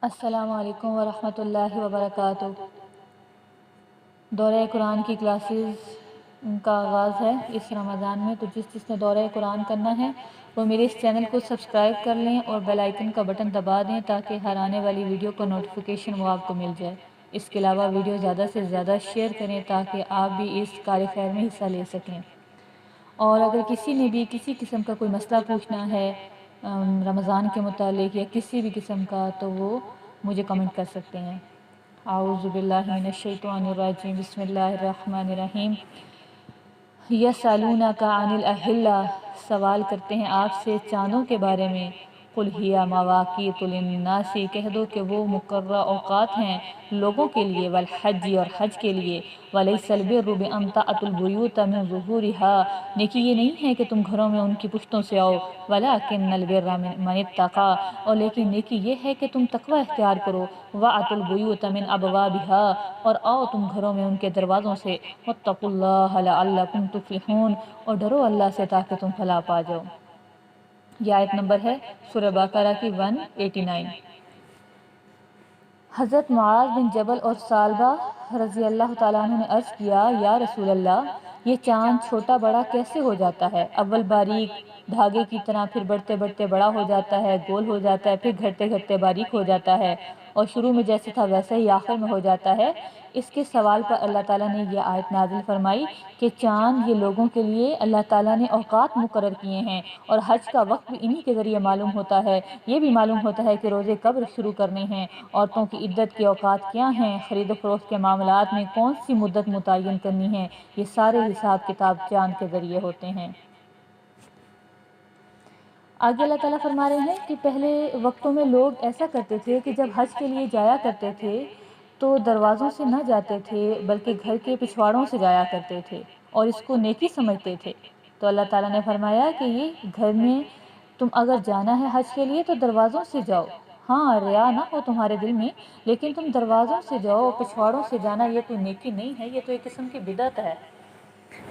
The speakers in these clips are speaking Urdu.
السلام علیکم ورحمۃ اللہ وبرکاتہ۔ دورہ قرآن کی کلاسز کا آغاز ہے اس رمضان میں، تو جس نے دورہ قرآن کرنا ہے وہ میرے اس چینل کو سبسکرائب کر لیں اور بیل آئیکن کا بٹن دبا دیں تاکہ ہر آنے والی ویڈیو کا نوٹیفیکیشن وہ آپ کو مل جائے۔ اس کے علاوہ ویڈیو زیادہ سے زیادہ شیئر کریں تاکہ آپ بھی اس کار خیر میں حصہ لے سکیں۔ اور اگر کسی نے بھی کسی قسم کا کوئی مسئلہ پوچھنا ہے رمضان کے متعلق یا کسی بھی قسم کا، تو وہ مجھے کمنٹ کر سکتے ہیں۔ اعوذ باللہ من الشیطان الرجیم، بسم اللہ الرحمن الرحیم۔ یسألونک عن الأہلہ، سوال کرتے ہیں آپ سے چاندوں کے بارے میں۔ قل ہی مواقیت للناس، کہہ دو کہ وہ مقررہ اوقات ہیں لوگوں کے لیے، والحج اور حج کے لیے، ولیس البر بأن تأتوا البیوت من ظہورها، نیکی یہ نہیں ہے کہ تم گھروں میں ان کی پشتوں سے آؤ، ولکن البر من اتقی، اور لیکن نیکی یہ ہے کہ تم تقوی اختیار کرو، وأتوا البیوت من ابوابها، اور آؤ تم گھروں میں ان کے دروازوں سے، واتقوا اللہ لعلکم تفلحون، اور ڈرو اللہ سے تاکہ تم فلاح پا جاؤ۔ یہ آیت نمبر ہے سورہ بقرہ کی 189۔ حضرت معاذ بن جبل اور ثعلبہ رضی اللہ تعالیٰ عنہ نے عرض کیا، یا رسول اللہ، یہ چاند چھوٹا بڑا کیسے ہو جاتا ہے؟ اول باریک دھاگے کی طرح، پھر بڑھتے بڑھتے بڑا ہو جاتا ہے، گول ہو جاتا ہے، پھر گھٹتے گھٹتے باریک ہو جاتا ہے، اور شروع میں جیسے تھا ویسے ہی آخر میں ہو جاتا ہے۔ اس کے سوال پر اللہ تعالیٰ نے یہ آیت نازل فرمائی کہ چاند یہ لوگوں کے لیے اللہ تعالیٰ نے اوقات مقرر کیے ہیں، اور حج کا وقت بھی انہی کے ذریعے معلوم ہوتا ہے۔ یہ بھی معلوم ہوتا ہے کہ روزے کب شروع کرنے ہیں، عورتوں کی عدت کے اوقات کیا ہیں، خرید و فروخت کے معاملات میں کون سی مدت متعین کرنی ہے، یہ سارے حساب کتاب چاند کے ذریعے ہوتے ہیں۔ آگے اللہ تعالیٰ فرما رہے ہیں کہ پہلے وقتوں میں لوگ ایسا کرتے تھے کہ جب حج کے لیے جایا کرتے تھے تو دروازوں سے نہ جاتے تھے بلکہ گھر کے پچھواڑوں سے جایا کرتے تھے اور اس کو نیکی سمجھتے تھے۔ تو اللہ تعالیٰ نے فرمایا کہ یہ گھر میں تم اگر جانا ہے حج کے لیے تو دروازوں سے جاؤ، ہاں ریا نہ ہو تمہارے دل میں، لیکن تم دروازوں سے جاؤ، پچھواڑوں سے جانا یہ کوئی نیکی نہیں ہے، یہ تو ایک قسم کی بدعت ہے۔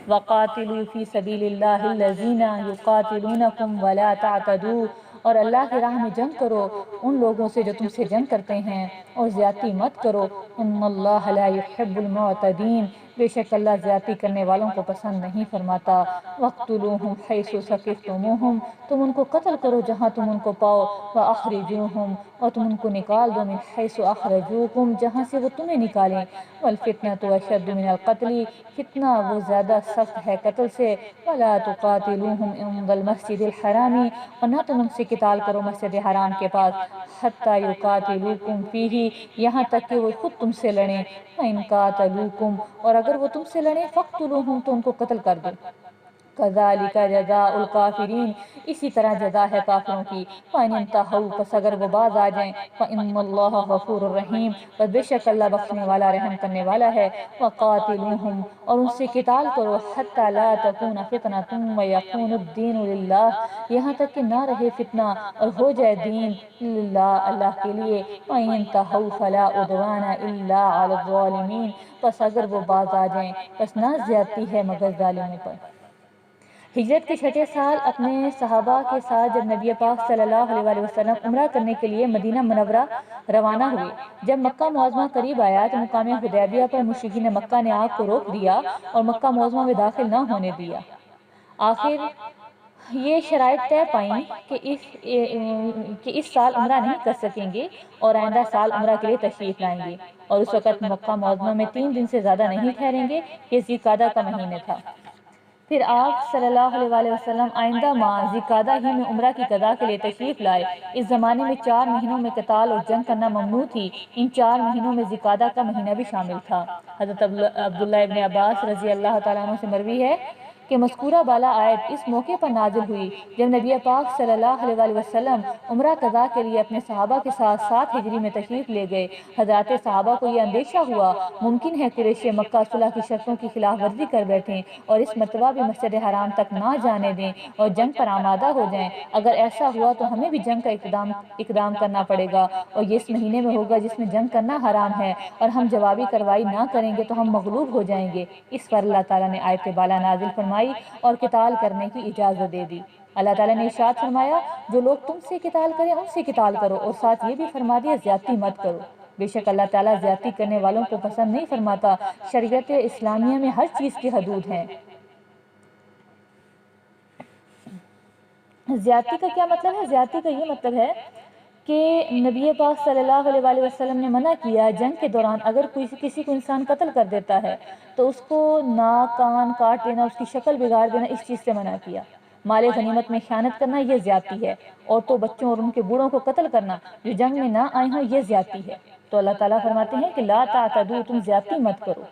وَقَاتِلُوا فِي سَبِيلِ اللَّهِ الَّذِينَ يُقَاتِلُونَكُمْ وَلَا تَعْتَدُوا، اور اللہ کی راہ میں جنگ کرو ان لوگوں سے جو تم سے جنگ کرتے ہیں، اور زیادتی مت کرو، إِنَّ اللَّهَ لَا يُحِبُّ الْمُعْتَدِينَ، بے شک اللہ زیادتی کرنے والوں کو پسند نہیں فرماتا۔ وَاقْتُلُوهُمْ حَيْثُ ثَقِفْتُمُوهُمْ، تم ان کو قتل کرو جہاں تم ان کو پاؤ، وَأَخْرِجُوهُمْ، اور تم ان کو نکال دو، مِنْ حَيْثُ أَخْرَجُوكُمْ، جہاں سے وہ تمہیں نکالیں، وَالْفِتْنَةُ أَشَدُّ مِنَ الْقَتْلِ، فتنہ وہ زیادہ سخت ہے قتل سے، وَلَا تُقَاتِلُوهُمْ عِنْدَ الْمَسْجِدِ الْحَرَامِ، اور نہ تم ان سے قتال کرو مسجد حرام کے پاس، حَتَّى يُقَاتِلُوكُمْ فِيهِ، یہاں تک کہ وہ خود تم سے لڑیں، وَإِنْ قَاتَلُوكُمْ، اور اگر وہ تم سے لڑیں، فَاقْتُلُوهُمْ، تو ان کو قتل کر دو۔ كَذَلِكَ جَزَاءُ الْكَافِرِينَ، اسی طرح جزا ہے کافروں کی۔ فَإِنِ انْتَهَوْا، پس اگر وہ باز آ جائیں، فَإِنَّ اللَّهَ غَفُورٌ رَحِيمٌ، بس بے شک اللہ بخشنے والا رحم کرنے والا ہے۔ وَقَاتِلُوهُمْ، اور ان سے قتال کرو، حَتَّى لَا تَكُونَ فِتْنَةٌ وَيَكُونَ الدِّينُ لِلَّهِ، یہاں تک کہ نہ رہے فتنہ اور ہو جائے دین للہ، اللہ کے لیے۔ وَإِنِ انْتَهَوْا فَلَا عُدْوَانَ إِلَّا عَلَى الظَّالِمِينَ، بس اگر وہ باز آ جائیں بس نہ زیادتی ہے مگر ظالموں پر۔ ہجرت کے چھٹے سال اپنے صحابہ کے ساتھ جب نبی پاک صلی اللہ علیہ وآلہ وسلم عمرہ کرنے کے لیے مدینہ منورہ روانہ ہوئے، جب مکہ معظمہ قریب آیا تو مقام حدیبیہ پر مشرکین مکہ نے آگ کو روک دیا اور مکہ معظمہ میں داخل نہ ہونے دیا۔ آخر یہ شرائط طے پائیں کہ اس سال عمرہ نہیں کر سکیں گے اور آئندہ سال عمرہ کے لیے تشریف لائیں گے، اور اس وقت مکہ معظمہ میں 3 دن سے زیادہ نہیں ٹھہریں گے، یہ ذی القعدہ کا مہینہ تھا۔ پھر آپ صلی اللہ علیہ وآلہ وسلم آئندہ ماہ ذی القعدہ ہی میں عمرہ کی قضاء کے لیے تشریف لائے۔ اس زمانے میں 4 مہینوں میں قتال اور جنگ کرنا ممنوع تھی، ان 4 مہینوں میں ذی القعدہ کا مہینہ بھی شامل تھا۔ حضرت عبداللہ ابن عباس رضی اللہ تعالیٰ عنہ سے مروی ہے کہ مذکورہ بالا آیت اس موقع پر نازل ہوئی جب نبی پاک صلی اللہ علیہ وآلہ وسلم عمرہ قضاء کے لیے اپنے صحابہ کے ساتھ 7 ہجری میں تشریف لے گئے۔ حضرات صحابہ کو یہ اندیشہ ہوا ممکن ہے قریش مکہ صلح کی شرطوں کی خلاف ورزی کر بیٹھیں اور اس مرتبہ بھی مسجد حرام تک نہ جانے دیں اور جنگ پر آمادہ ہو جائیں۔ اگر ایسا ہوا تو ہمیں بھی جنگ کا اقدام کرنا پڑے گا، اور یہ اس مہینے میں ہوگا جس میں جنگ کرنا حرام ہے، اور ہم جوابی کارروائی نہ کریں گے تو ہم مغلوب ہو جائیں گے۔ اس پر اللہ تعالیٰ نے آیت بالا نازل فرمائی اور قتال کرنے کی اجازت دے دی۔ اللہ تعالیٰ نے ارشاد فرمایا جو لوگ تم سے قتال کریں ان سے قتال کرو، اور ساتھ یہ بھی فرما دیا زیادتی مت کرو، بے شک اللہ تعالیٰ زیادتی کرنے والوں کو پسند نہیں فرماتا۔ شریعت اسلامیہ میں ہر چیز کی حدود ہیں۔ زیادتی کا کیا مطلب ہے؟ زیادتی کا یہ مطلب ہے کہ نبی پاک صلی اللہ علیہ وآلہ وسلم نے منع کیا جنگ کے دوران اگر کسی کو انسان قتل کر دیتا ہے تو اس کو ناک کان کاٹ دینا، اس کی شکل بگاڑ دینا، اس چیز سے منع کیا۔ مال غنیمت میں خیانت کرنا یہ زیادتی ہے، عورتوں بچوں اور ان کے بوڑھوں کو قتل کرنا جو جنگ میں نہ آئے ہوں یہ زیادتی ہے۔ تو اللہ تعالیٰ فرماتے ہیں کہ لا تعتدوا، تم زیادتی مت کرو۔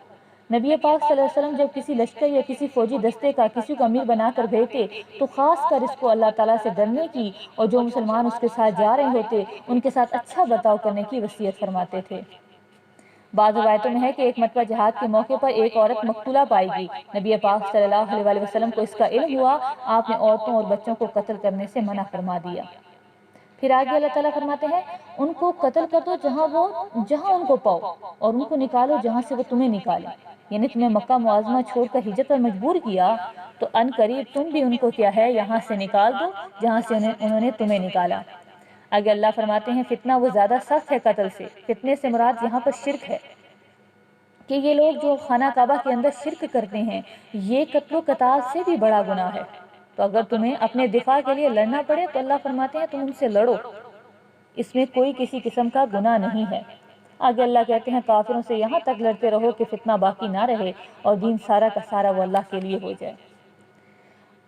نبی پاک صلی اللہ علیہ وسلم جب کسی لشکر یا کسی فوجی دستے کا کسی کو امیر بنا کر بھیجتے تو خاص کر اس کو اللہ تعالیٰ سے ڈرنے کی اور جو مسلمان اس کے ساتھ جا رہے ہوتے ان کے ساتھ اچھا برتاؤ کرنے کی وصیت فرماتے تھے۔ بعض روایتوں میں ہے کہ ایک مرتبہ جہاد کے موقع پر ایک عورت مقتولہ پائی گئی، نبی پاک صلی اللہ علیہ وآلہ وسلم کو اس کا علم ہوا، آپ نے عورتوں اور بچوں کو قتل کرنے سے منع فرما دیا۔ پھر آگے اللہ تعالیٰ فرماتے ہیں ان کو قتل کر دو جہاں ان کو پاؤ، اور ان کو نکالو جہاں سے وہ تمہیں نکالے، یعنی تمہیں مکہ معظمہ چھوڑ کر ہجرت پر مجبور کیا تو ان قریب تم بھی ان کو کیا ہے یہاں سے نکال دو جہاں سے انہوں نے تمہیں نکالا۔ آگے اللہ فرماتے ہیں فتنہ وہ زیادہ سخت ہے قتل سے۔ فتنے سے مراد یہاں پر شرک ہے کہ یہ لوگ جو خانہ کعبہ کے اندر شرک کرتے ہیں یہ قتل و قتال سے بھی بڑا گناہ ہے۔ تو اگر تمہیں اپنے دفاع کے لیے لڑنا پڑے تو اللہ فرماتے ہیں تم ان سے لڑو، اس میں کوئی کسی قسم کا گناہ نہیں ہے۔ آگے اللہ کہتے ہیں کافروں سے یہاں تک لڑتے رہو کہ فتنہ باقی نہ رہے اور دین سارا کا سارا وہ اللہ کے لیے ہو جائے۔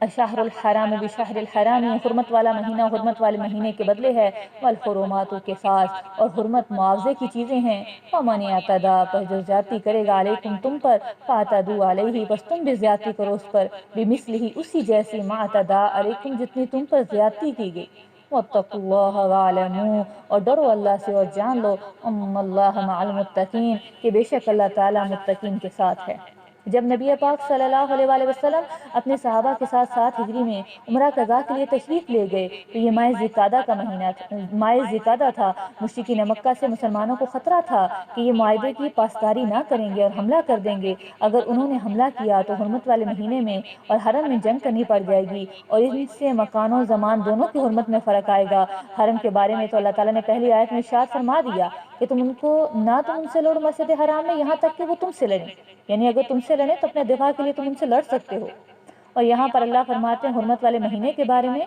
الشہر الحرام بشہر الحرام، حرمت والا مہینہ حرمت والے مہینے کے بدلے ہے، والحرمات قصاص، اور حرمت معاوضے کی چیزیں ہیں۔ ومن اعتدی، پر جو زیادتی کرے گا علیکم تم پر، فاعتدوا علیہ، بس تم بھی زیادتی کرو اس پر، بمثلہ اسی جیسی، ما اعتدی علیکم جتنی تم پر زیادتی کی گئی۔ واتقوا اللہ واعلموا، اور ڈرو اللہ سے اور جان لو، ان اللہ مع المتقین، کہ بے شک اللہ تعالیٰ متقین کے ساتھ ہے۔ جب نبی پاک صلی اللہ علیہ وآلہ وسلم اپنے صحابہ کے ساتھ 7 ہجری میں عمرہ قضاء کے لیے تشریف لے گئے تو یہ ماہ ذوالقعدہ تھا۔ مشرکین مکہ سے مسلمانوں کو خطرہ تھا کہ یہ معاہدے کی پاسداری نہ کریں گے اور حملہ کر دیں گے۔ اگر انہوں نے حملہ کیا تو حرمت والے مہینے میں اور حرم میں جنگ کرنی پڑ جائے گی، اور ان سے مکان و زمان دونوں کی حرمت میں فرق آئے گا۔ حرم کے بارے میں تو اللہ تعالیٰ نے پہلی آیت میں ارشاد فرما دیا کہ تم ان سے لڑو مسجد حرام میں یہاں تک کہ وہ تم سے لڑیں، یعنی اگر تم سے لڑیں تو اپنے دفاع کے لیے تم ان سے لڑ سکتے ہو۔ اور یہاں پر اللہ فرماتے ہیں حرمت والے مہینے کے بارے میں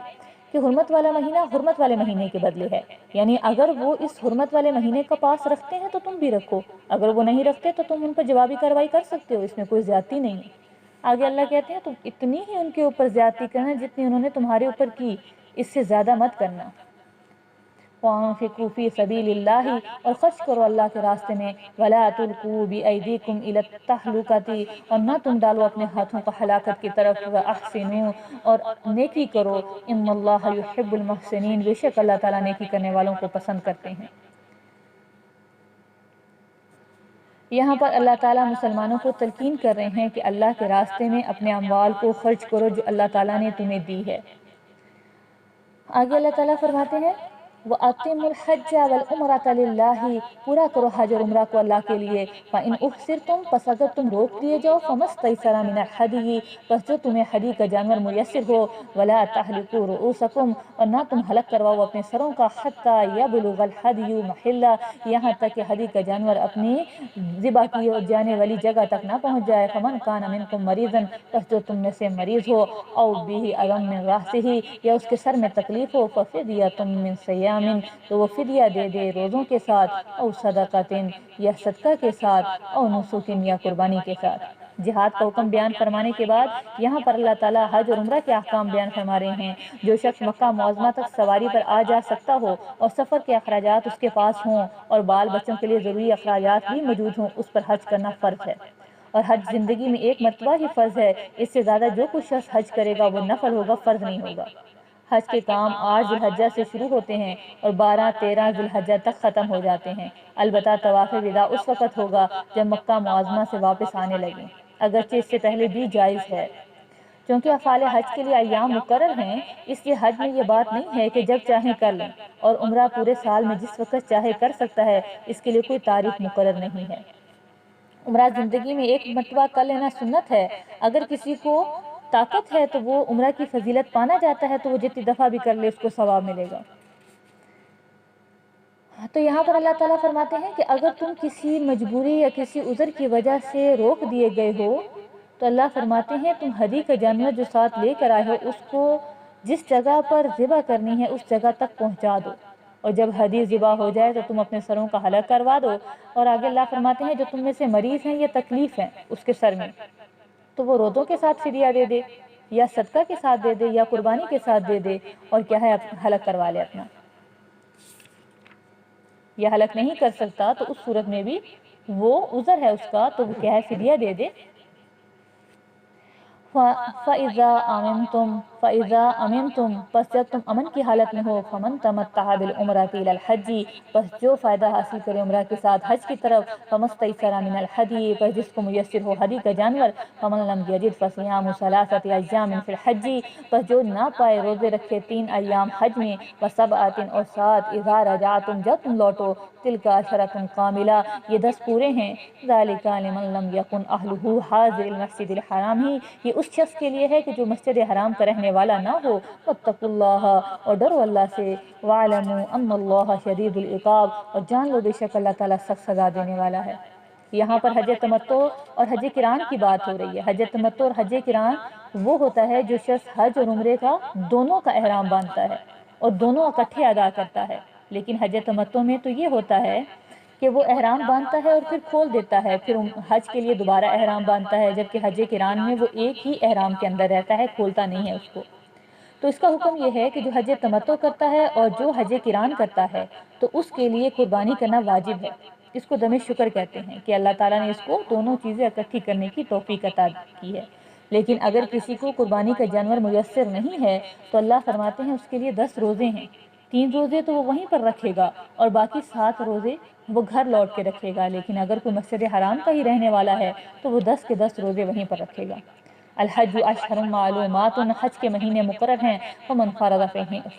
کہ حرمت والا مہینہ حرمت والے مہینے کے بدلے ہے، یعنی اگر وہ اس حرمت والے مہینے کا پاس رکھتے ہیں تو تم بھی رکھو، اگر وہ نہیں رکھتے تو تم ان پر جوابی کارروائی کر سکتے ہو، اس میں کوئی زیادتی نہیں ہے۔ آگے اللہ کہتے ہیں تم اتنی ہی ان کے اوپر زیادتی کرنا جتنی انہوں نے تمہارے اوپر کی، اس سے زیادہ مت کرنا۔ وَأَنفِقُوا فِي سَبِيلِ اللَّهِ، اور خرچ کرو اللہ کے راستے میں، وَلَا تُلْقُوا بِأَيْدِيكُمْ إِلَى التَّهْلُكَةِ، اور نہ تم ڈالو اپنے ہاتھوں کو ہلاکت کی طرف، وَأَحْسِنُوا، اور نیکی کرو، إِنَّ اللَّهَ يُحِبُّ الْمُحْسِنِينَ، بے شک اللہ تعالیٰ نیکی کرنے والوں کو پسند کرتے ہیں۔ یہاں پر اللہ تعالیٰ مسلمانوں کو تلقین کر رہے ہیں کہ اللہ کے راستے میں اپنے اموال کو خرچ کرو جو اللہ تعالیٰ نے تمہیں دی ہے۔ آگے اللہ تعالیٰ فرماتے ہیں وَأَتِمُّوا الْحَجَّ وَالْعُمْرَةَ لِلَّهِ، پورا کرو حج اور عمرہ کو اللہ کے لیے۔ فَإِنْ أُحْصِرْتُمْ، پس اگر تم روک دیے جاؤ، فَمَسْتَيْسَرَ مِنَ الْهَدْيِ، پس جو تمہیں ہدی کا جانور میسر ہو، وَلَا تَحْلِقُوا رُؤُوسَكُمْ، اور نہ تم حلق کرواؤ اپنے سروں کا، حَتَّى يَبْلُغَ الْهَدْيُ مَحِلَّهُ، یہاں تک کہ ہدی کا جانور اپنی ذبح کی جانے والی جگہ تک نہ پہنچ جائے۔ فَمَنْ كَانَ مِنْكُمْ مَرِيضًا، پس جو تم میں سے مریض ہو، أَوْ بِهِ أَذًى مِنْ رَأْسِهِ، یا اس کے سر میں تکلیف ہو، فَفِدْيَةٌ مِنْ صِيَامٍ، تو وہ فدیہ دے دے روزوں کے ساتھ، او صدقۃ، یا صدقہ کے ساتھ، او نسک، یا قربانی کے ساتھ۔ جہاد کا حکم بیان فرمانے کے بعد یہاں پر اللہ تعالیٰ حج اور عمرہ کے احکام بیان فرما رہے ہیں۔ جو شخص مکہ معظمہ تک سواری پر آ جا سکتا ہو اور سفر کے اخراجات اس کے پاس ہوں اور بال بچوں کے لیے ضروری اخراجات بھی موجود ہوں، اس پر حج کرنا فرض ہے۔ اور حج زندگی میں ایک مرتبہ ہی فرض ہے، اس سے زیادہ جو کچھ شخص حج کرے گا وہ نفل ہوگا، فرض نہیں ہوگا۔ حج کے کام 8 ذی الحجہ سے شروع ہوتے ہیں اور 12-13 ذی الحجہ تک ختم ہو جاتے ہیں۔ البتہ طواف وداع اس وقت ہوگا جب مکہ معظمہ سے واپس آنے لگیں، اگرچہ اس سے پہلے بھی جائز ہے۔ چونکہ افعال حج کے لیے ایام مقرر ہیں، اس لیے حج میں یہ بات نہیں ہے کہ جب چاہیں کر لیں، اور عمرہ پورے سال میں جس وقت چاہے کر سکتا ہے، اس کے لیے کوئی تاریخ مقرر نہیں ہے۔ عمرہ زندگی میں ایک مرتبہ کر لینا سنت ہے۔ اگر کسی کو طاقت ہے تو وہ عمرہ کی فضیلت پانا چاہتا ہے تو وہ جتنی دفعہ بھی کر لے اس کو ثواب ملے گا۔ تو یہاں پر اللہ تعالیٰ فرماتے ہیں کہ اگر تم کسی مجبوری یا کسی عذر کی وجہ سے روک دیے گئے ہو تو اللہ فرماتے ہیں تم ہدی کا جانور جو ساتھ لے کر آئے ہو اس کو جس جگہ پر ذبح کرنی ہے اس جگہ تک پہنچا دو، اور جب ہدی ذبح ہو جائے تو تم اپنے سروں کا حلق کروا دو۔ اور آگے اللہ فرماتے ہیں جو تم میں سے مریض ہیں یا تکلیف ہیں اس کے سر میں، تو وہ روزوں کے ساتھ فدیہ دے دے یا صدقہ کے ساتھ دے دے یا قربانی کے ساتھ دے دے، اور کیا ہے حلق کروا لے اپنا۔ یا حلق نہیں کر سکتا تو اس صورت میں بھی وہ عذر ہے اس کا تو وہ کیا ہے فدیہ دے دے۔ فَإِذَا أَمِنْتُمْ پس جب تم امن کی حالت میں ہو، فَمَنْ تَمَتَّعَ بِالْعُمْرَةِ إِلَى الْحَجِّ پس جو فائدہ حاصل کرے عمرہ کے ساتھ حج کی طرف، فَمَسْتَيْسَرَ مِنَ الْحَدِيِّ پس جس کو میسر ہو ہدی کا جانور، فَمَنْ لَمْ يَجِدْ فَصِيَامُ ثَلَاثَةِ أَيَّامٍ فِي الْحَجِّ پس جو نہ پائے روزے رکھے 3 ایام حج میں، وَسَبْعَةٍ اور 7 إِذَا رَجَعْتُمْ جب تم لوٹو، تِلْكَ عَشَرَةٌ كَامِلَةٌ یہ 10 پورے ہیں، ذَلِكَ لِمَنْ لَمْ يَكُنْ أَهْلُهُ حَاضِرِ الْمَسْجِدِ الْحَرَامِ یہ اس شخص کے لیے ہے کہ جو مسجد حرام کا رہنے والا نہ ہو۔ وَاتَّقُوا اللَّهَ اور ڈرو اللہ سے، وَاعْلَمُوا أَنَّ اللَّهَ شَدِيدُ الْعِقَابِ اور جان لو بے شک اللہ تعالیٰ سخت سزا دینے والا ہے۔ یہاں پر حج تمتع اور حج قران کی بات ہو رہی ہے۔ حج تمتع اور حج قران وہ ہوتا ہے جو شخص حج اور عمرے کا دونوں کا احرام باندھتا ہے اور دونوں اکٹھے ادا کرتا ہے، لیکن حج تمتع میں تو یہ ہوتا ہے کہ وہ احرام باندھتا ہے اور پھر کھول دیتا ہے، پھر حج کے لیے دوبارہ احرام باندھتا ہے، جبکہ حج قران میں وہ ایک ہی احرام کے اندر رہتا ہے، کھولتا نہیں ہے اس کو۔ تو اس کا حکم یہ ہے کہ جو حج تمتع کرتا ہے اور جو حج قران کرتا ہے تو اس کے لیے قربانی کرنا واجب ہے۔ اس کو دم شکر کہتے ہیں کہ اللہ تعالیٰ نے اس کو دونوں چیزیں اکٹھی کرنے کی توفیق عطا کی ہے۔ لیکن اگر کسی کو قربانی کا جانور میسر نہیں ہے تو اللہ فرماتے ہیں اس کے لیے 10 روزے ہیں، 3 روزے تو وہ وہیں پر رکھے گا اور باقی 7 روزے وہ گھر لوٹ کے رکھے گا، لیکن اگر کوئی مسجد حرام کا ہی رہنے والا ہے تو وہ 10 کے 10 روزے وہیں پر رکھے گا۔ الحج اشہر معلومات حج کے مہینے مقرر ہیں، فمن فرض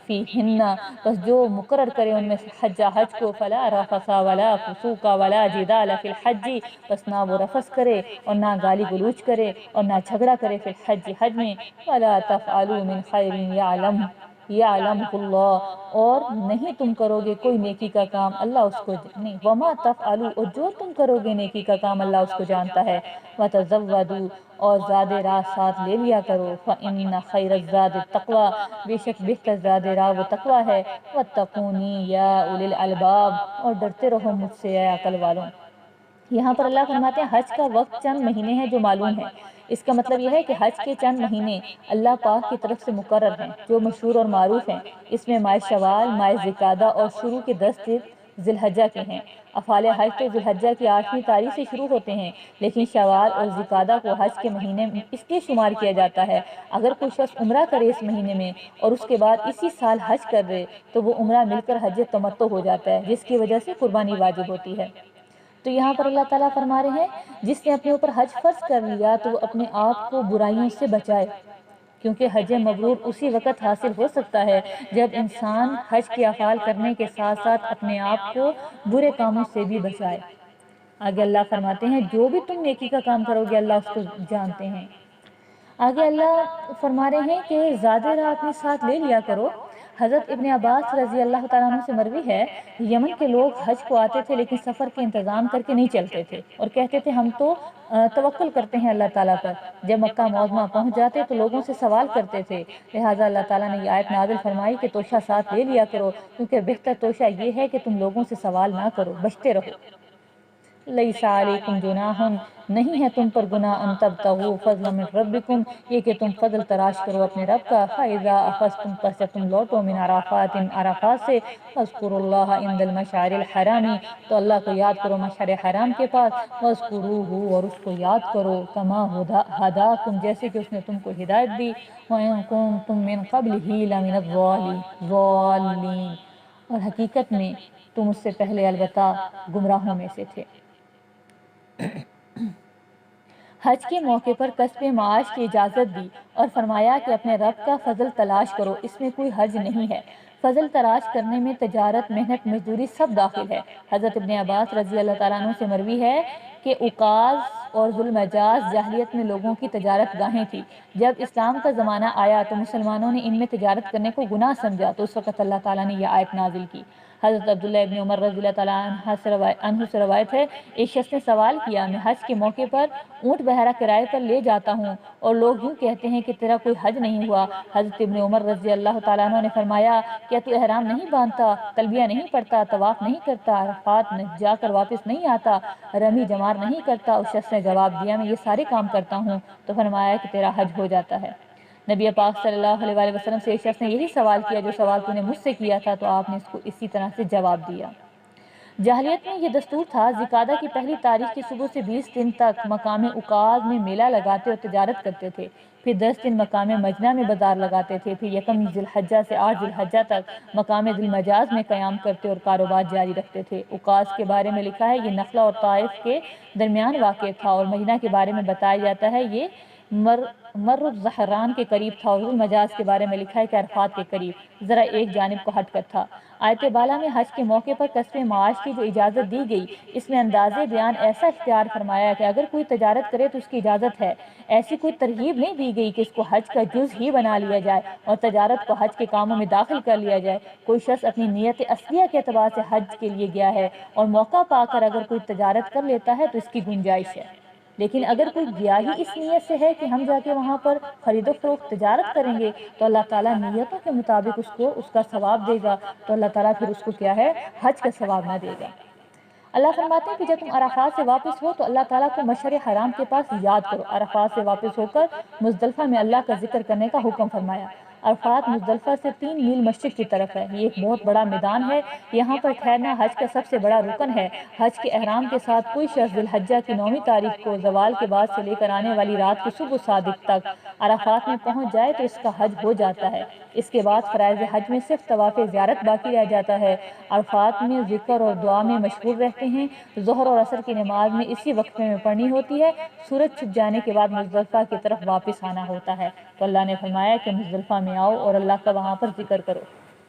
فیہن بس جو مقرر کرے ان میں سے حج کو، فلا رفث ولا فسوق ولا جدال فی الحج بس نہ وہ رفث کرے اور نہ گالی گلوچ کرے اور نہ جھگڑا کرے فی الحج حج میں، ولا تفعلوا من خیر یعلمہ اللہ اور نہیں تم کرو گے کوئی نیکی کا کام اللہ اس کو نہیں، وما تفعلوا اور جو تم کرو گے نیکی کا کام اللہ اس کو جانتا ہے، وتزودوا اور زاد راہ ساتھ لے لیا کرو، فإن خیر الزاد التقوی بے شک بہتر زاد راہ وہ تقوی ہے، واتقونی یا اولی الالباب اور ڈرتے رہو مجھ سے اے عقل والوں۔ یہاں پر اللہ فرماتے ہیں حج کا وقت چند مہینے ہیں جو معلوم ہے، اس کا مطلب یہ ہے کہ حج کے چند مہینے اللہ پاک کی طرف سے مقرر ہیں جو مشہور اور معروف ہیں۔ اس میں ماہ شوال، ماہ ذوالقعدہ اور شروع کے 10 دن ذی الحجہ کے ہیں۔ افعال حج تو ذی الحجہ کی 8ویں تاریخ سے شروع ہوتے ہیں، لیکن شوال اور ذوالقعدہ کو حج کے مہینے میں اس لیے شمار کیا جاتا ہے اگر کوئی شخص عمرہ کرے اس مہینے میں اور اس کے بعد اسی سال حج کر دے تو وہ عمرہ مل کر حج تمتع ہو جاتا ہے، جس کی وجہ سے قربانی واجب ہوتی ہے۔ تو یہاں پر اللہ تعالیٰ فرما رہے ہیں جس نے اپنے اوپر حج فرض کر لیا تو وہ اپنے آپ کو برائیوں سے بچائے، کیونکہ حج مبرور اسی وقت حاصل ہو سکتا ہے جب انسان حج کے افعال کرنے کے ساتھ ساتھ اپنے آپ کو برے کاموں سے بھی بچائے۔ آگے اللہ فرماتے ہیں جو بھی تم نیکی کا کام کرو گے اللہ اس کو جانتے ہیں۔ آگے اللہ فرما رہے ہیں کہ زیادہ راہ اپنے ساتھ لے لیا کرو۔ حضرت ابن عباس رضی اللہ تعالیٰ عنہ سے مروی ہے یمن کے لوگ حج کو آتے تھے لیکن سفر کے انتظام کر کے نہیں چلتے تھے اور کہتے تھے ہم تو توکل کرتے ہیں اللہ تعالیٰ پر، جب مکہ معظمہ پہنچ جاتے تو لوگوں سے سوال کرتے تھے، لہٰذا اللہ تعالیٰ نے یہ آیت نازل فرمائی کہ توشہ ساتھ لے لیا کرو، کیونکہ بہتر توشہ یہ ہے کہ تم لوگوں سے سوال نہ کرو، بچتے رہو۔ لیس علیکم جناح نہیں ہے تم پر گناہ ان تبتغوا فضلا من ربکم یہ کہ تم فضل تراش کرو اپنے رب کا، فاذا افضتم پس جب تم لوٹو من عرفات عرفات سے، فاذکروا اللہ عند المشعر الحرام تو اللہ کو یاد کرو مشعر حرام کے پاس، واذکروہ اور اس کو یاد کرو، کما ہداکم جیسے کہ اس نے تم کو ہدایت دی، وَإِن كُنتُم مِّن قَبْلِهِ لَمِنَ الضَّالِّينَ اور حقیقت میں تم اس سے پہلے البتہ گمراہوں میں سے تھے۔ حج کے موقع پر کسب معاش کی اجازت دی اور فرمایا کہ اپنے رب کا فضل تلاش کرو، اس میں کوئی حرج نہیں ہے۔ فضل تلاش کرنے میں تجارت، محنت، مزدوری سب داخل ہے۔ حضرت ابن عباس رضی اللہ تعالیٰ عنہ سے مروی ہے کہ اور ذوالمجاز جاہلیت میں لوگوں کی تجارت گاہیں تھی۔ جب اسلام کا زمانہ آیا تو مسلمانوں نے ان میں تجارت کرنے کو گناہ سمجھا، تو اس وقت اللہ تعالیٰ نے یہ آیت نازل کی۔ حضرت عبداللہ ابن عمر رضی اللہ تعالیٰ عنہ سے روایت ہے، ایک شخص نے سوال کیا، میں حج کے موقع پر اونٹ بہرا کرائے پر لے جاتا ہوں اور لوگ یوں کہتے ہیں کہ تیرا کوئی حج نہیں ہوا۔ حضرت ابن عمر رضی اللہ تعالیٰ عنہ نے فرمایا، کیا تو احرام نہیں باندھتا، تلبیہ نہیں پڑھتا، طواف نہیں کرتا، عرفات جا کر واپس نہیں آتا، رمی جمار نہیں کرتا؟ اس شخص نے جواب دیا، میں یہ سارے کام کرتا ہوں۔ تو فرمایا کہ تیرا حج ہو جاتا ہے۔ نبی پاک صلی اللہ علیہ وآلہ وسلم سے ایک شخص نے یہی سوال کیا جو سوال تو نے مجھ سے کیا تھا، تو آپ نے اس کو اسی طرح سے جواب دیا۔ جاہلیت میں یہ دستور تھا، ذوالقعدہ کی پہلی تاریخ کی صبح سے 20 دن تک مقام عکاظ میں میلہ لگاتے اور تجارت کرتے تھے، پھر 10 دن مقام مجنہ میں بازار لگاتے تھے، پھر یکم ذی الحجہ سے 8 ذی الحجہ تک مقام ذوالمجاز میں قیام کرتے اور کاروبار جاری رکھتے تھے۔ عکاظ کے بارے میں لکھا ہے، یہ نخلہ اور طائف کے درمیان واقع تھا، اور مجنہ کے بارے میں بتایا جاتا ہے یہ مر الزہران کے قریب تھا، اور ذوالمجاز کے بارے میں لکھا ہے کہ عرفات کے قریب ذرا ایک جانب کو ہٹ کر تھا۔ آیت بالا میں حج کے موقع پر کسب معاش کی جو اجازت دی گئی، اس میں انداز بیان ایسا اختیار فرمایا کہ اگر کوئی تجارت کرے تو اس کی اجازت ہے۔ ایسی کوئی ترغیب نہیں دی گئی کہ اس کو حج کا جز ہی بنا لیا جائے اور تجارت کو حج کے کاموں میں داخل کر لیا جائے۔ کوئی شخص اپنی نیت اصلیہ کے اعتبار سے حج کے لیے گیا ہے اور موقع پا کر اگر کوئی تجارت کر لیتا ہے تو اس کی گنجائش ہے، لیکن اگر کوئی گیا ہی اس نیت سے ہے کہ ہم جا کے وہاں پر خرید و فروخت تجارت کریں گے، تو اللہ تعالیٰ نیتوں کے مطابق اس کو اس کا ثواب دے گا، تو اللہ تعالیٰ پھر اس کو کیا ہے، حج کا ثواب نہ دے گا۔ اللہ فرماتے ہیں کہ جب تم عرفات سے واپس ہو تو اللہ تعالیٰ کو مشعر حرام کے پاس یاد کرو۔ عرفات سے واپس ہو کر مزدلفہ میں اللہ کا ذکر کرنے کا حکم فرمایا۔ عرفات مزدلفہ سے 3 میل مشرق کی طرف ہے، یہ ایک بہت بڑا میدان ہے، یہاں پر ٹھہرنا حج کا سب سے بڑا رکن ہے۔ حج کے احرام کے ساتھ کوئی شخص ذی الحجہ کی 9ویں تاریخ کو زوال کے بعد سے لے کر آنے والی رات کی صبح صادق تک عرفات میں پہنچ جائے تو اس کا حج ہو جاتا ہے۔ اس کے بعد فرائض حج میں صرف طواف زیارت باقی رہ جاتا ہے۔ عرفات میں ذکر اور دعا میں مشغول رہتے ہیں، ظہر اور عصر کی نماز میں اسی وقفے میں پڑھنی ہوتی ہے، سورج چھپ جانے کے بعد مزدلفہ کی طرف واپس آنا ہوتا ہے۔ تو اللہ نے فرمایا کہ مزدلفہ میں آؤ اور اللہ کا وہاں پر ذکر کرو۔